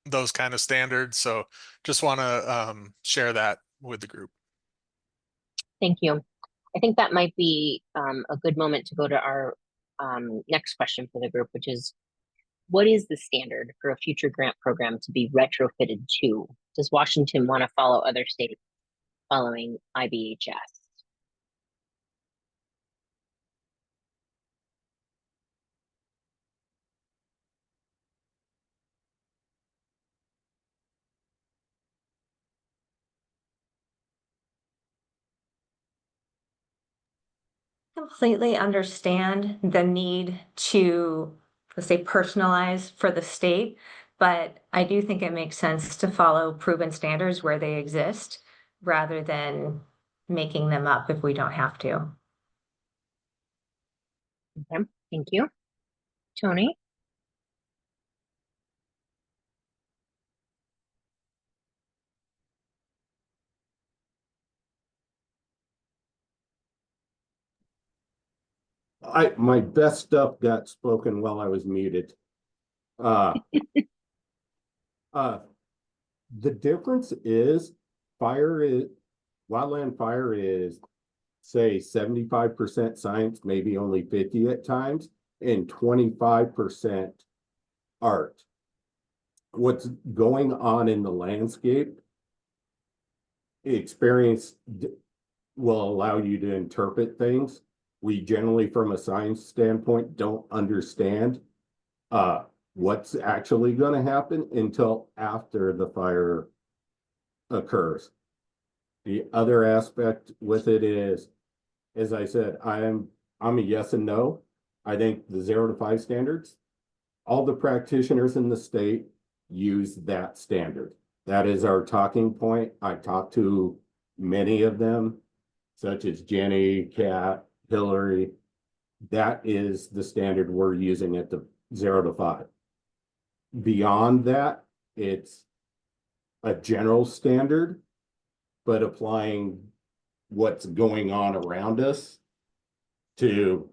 those kind of standards. So just want to share that with the group. Thank you. I think that might be a good moment to go to our next question for the group, which is, what is the standard for a future grant program to be retrofitted to? Does Washington want to follow other states following IBHS? Completely understand the need to, let's say, personalize for the state, but I do think it makes sense to follow proven standards where they exist rather than making them up if we don't have to. Okay, thank you. Tony? My best stuff got spoken while I was muted. The difference is wildland fire is, say, 75% science, maybe only 50 at times, and 25% art. What's going on in the landscape, experience will allow you to interpret things. We generally, from a science standpoint, don't understand what's actually going to happen until after the fire occurs. The other aspect with it is, as I said, I'm a yes and no. I think the 0 to 5 standards, all the practitioners in the state use that standard. That is our talking point. I talked to many of them, such as Jenny, Kat, Hillary. That is the standard we're using at the 0 to 5. Beyond that, it's a general standard, but applying what's going on around us to,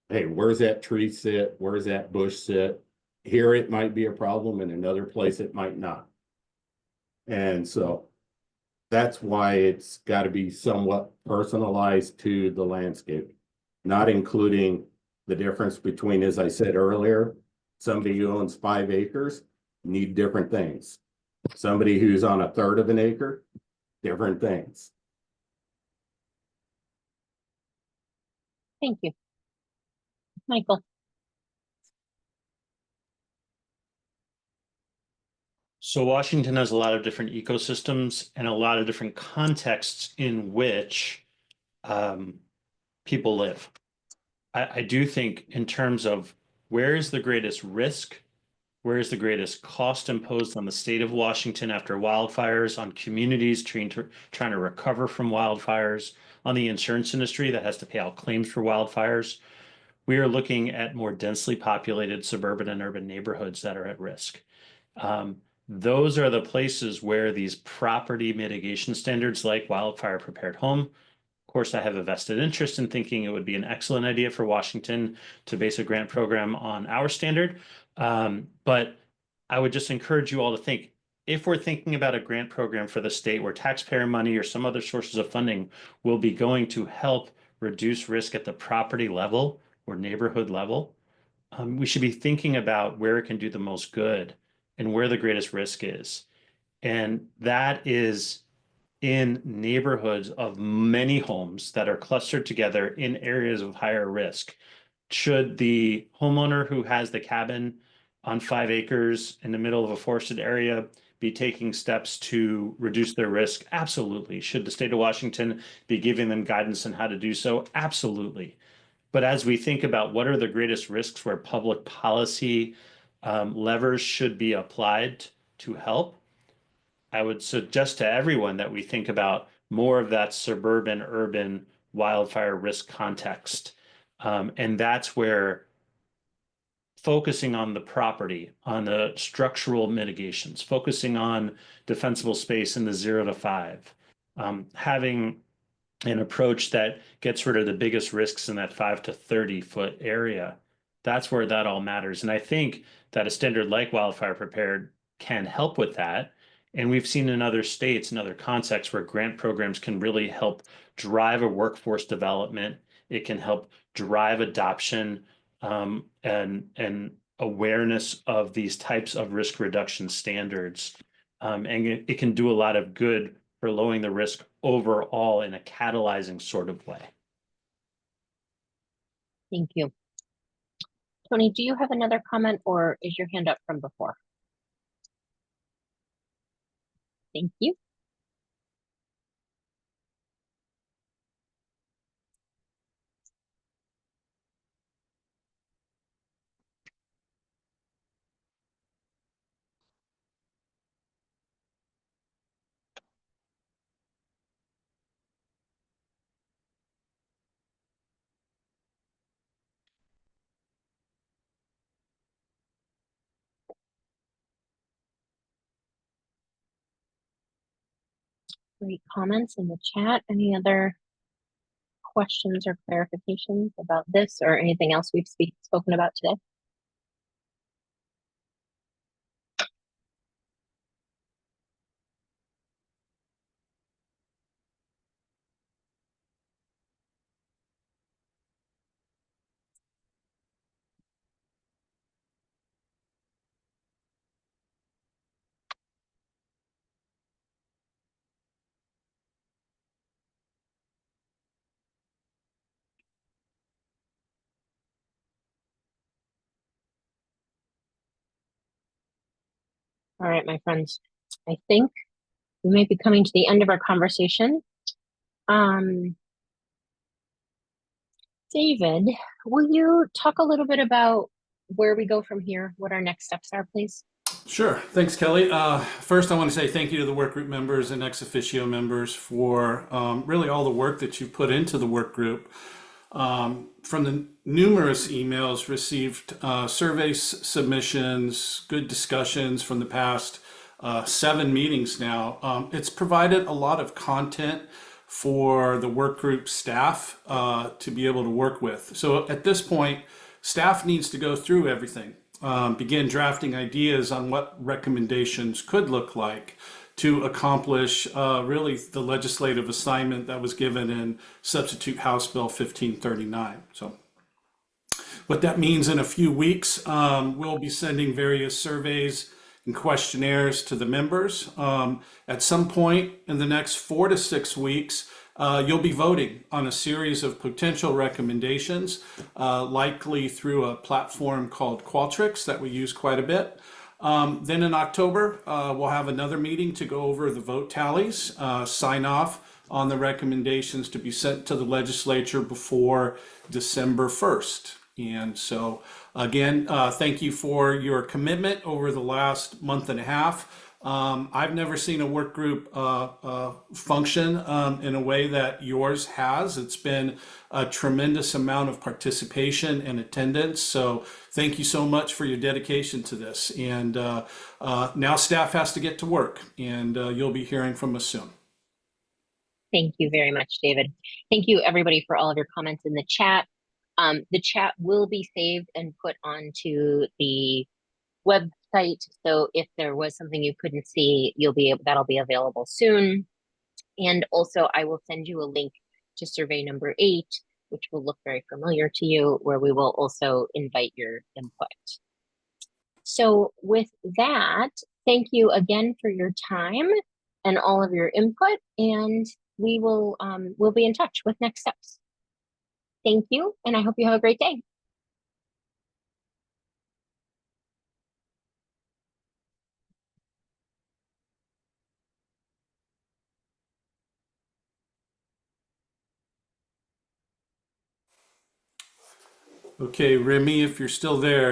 hey, where's that tree sit? Where's that bush sit? Here it might be a problem, in another place it might not. And so that's why it's got to be somewhat personalized to the landscape, not including the difference between, as I said earlier, somebody who owns 5 acres need different things. Somebody who's on 1/3 of an acre, different things. Thank you. Michael. So Washington has a lot of different ecosystems and a lot of different contexts in which people live. I do think in terms of where is the greatest risk, where is the greatest cost imposed on the state of Washington after wildfires, on communities trying to recover from wildfires, on the insurance industry that has to pay out claims for wildfires. We are looking at more densely populated suburban and urban neighborhoods that are at risk. Those are the places where these property mitigation standards like wildfire prepared home. Of course, I have a vested interest in thinking it would be an excellent idea for Washington to base a grant program on our standard. But I would just encourage you all to think, if we're thinking about a grant program for the state where taxpayer money or some other sources of funding will be going to help reduce risk at the property level or neighborhood level, we should be thinking about where it can do the most good and where the greatest risk is. And that is in neighborhoods of many homes that are clustered together in areas of higher risk. Should the homeowner who has the cabin on 5 acres in the middle of a forested area be taking steps to reduce their risk? Absolutely. Should the state of Washington be giving them guidance on how to do so? Absolutely. But as we think about what are the greatest risks where public policy levers should be applied to help, I would suggest to everyone that we think about more of that suburban urban wildfire risk context. And that's where focusing on the property, on the structural mitigations, focusing on defensible space in the 0 to 5, having an approach that gets rid of the biggest risks in that 5 to 30 foot area. That's where that all matters. And I think that a standard like wildfire prepared can help with that. And we've seen in other states and other contexts where grant programs can really help drive a workforce development. It can help drive adoption and awareness of these types of risk reduction standards. And it can do a lot of good for lowering the risk overall in a catalyzing sort of way. Thank you. Tony, do you have another comment or is your hand up from before? Thank you. Great comments in the chat. Any other questions or clarifications about this or anything else we've spoken about today? All right, my friends, I think we may be coming to the end of our conversation. David, will you talk a little bit about where we go from here, what our next steps are, please? Sure. Thanks, Kelly. First, I want to say thank you to the work group members and ex officio members for really all the work that you put into the work group. From the numerous emails received, surveys, submissions, good discussions from the past 7 meetings now, it's provided a lot of content for the work group staff to be able to work with. So at this point, staff needs to go through everything, begin drafting ideas on what recommendations could look like, to accomplish really the legislative assignment that was given in Substitute House Bill 1539. So what that means in a few weeks, we'll be sending various surveys and questionnaires to the members. At some point in the next 4 to 6 weeks, you'll be voting on a series of potential recommendations, likely through a platform called Qualtrics that we use quite a bit. Then in October, we'll have another meeting to go over the vote tallies, sign off on the recommendations to be sent to the legislature before December 1st. And so again, thank you for your commitment over the last month and a half. I've never seen a work group function in a way that yours has. It's been a tremendous amount of participation and attendance. So thank you so much for your dedication to this. And now staff has to get to work, and you'll be hearing from us soon. Thank you very much, David. Thank you, everybody, for all of your comments in the chat. The chat will be saved and put onto the website. So if there was something you couldn't see, that'll be available soon. And also I will send you a link to survey number 8, which will look very familiar to you, where we will also invite your input. So with that, thank you again for your time and all of your input, and we will we'll be in touch with next steps. Thank you, and I hope you have a great day. Okay, Remy, if you're still there,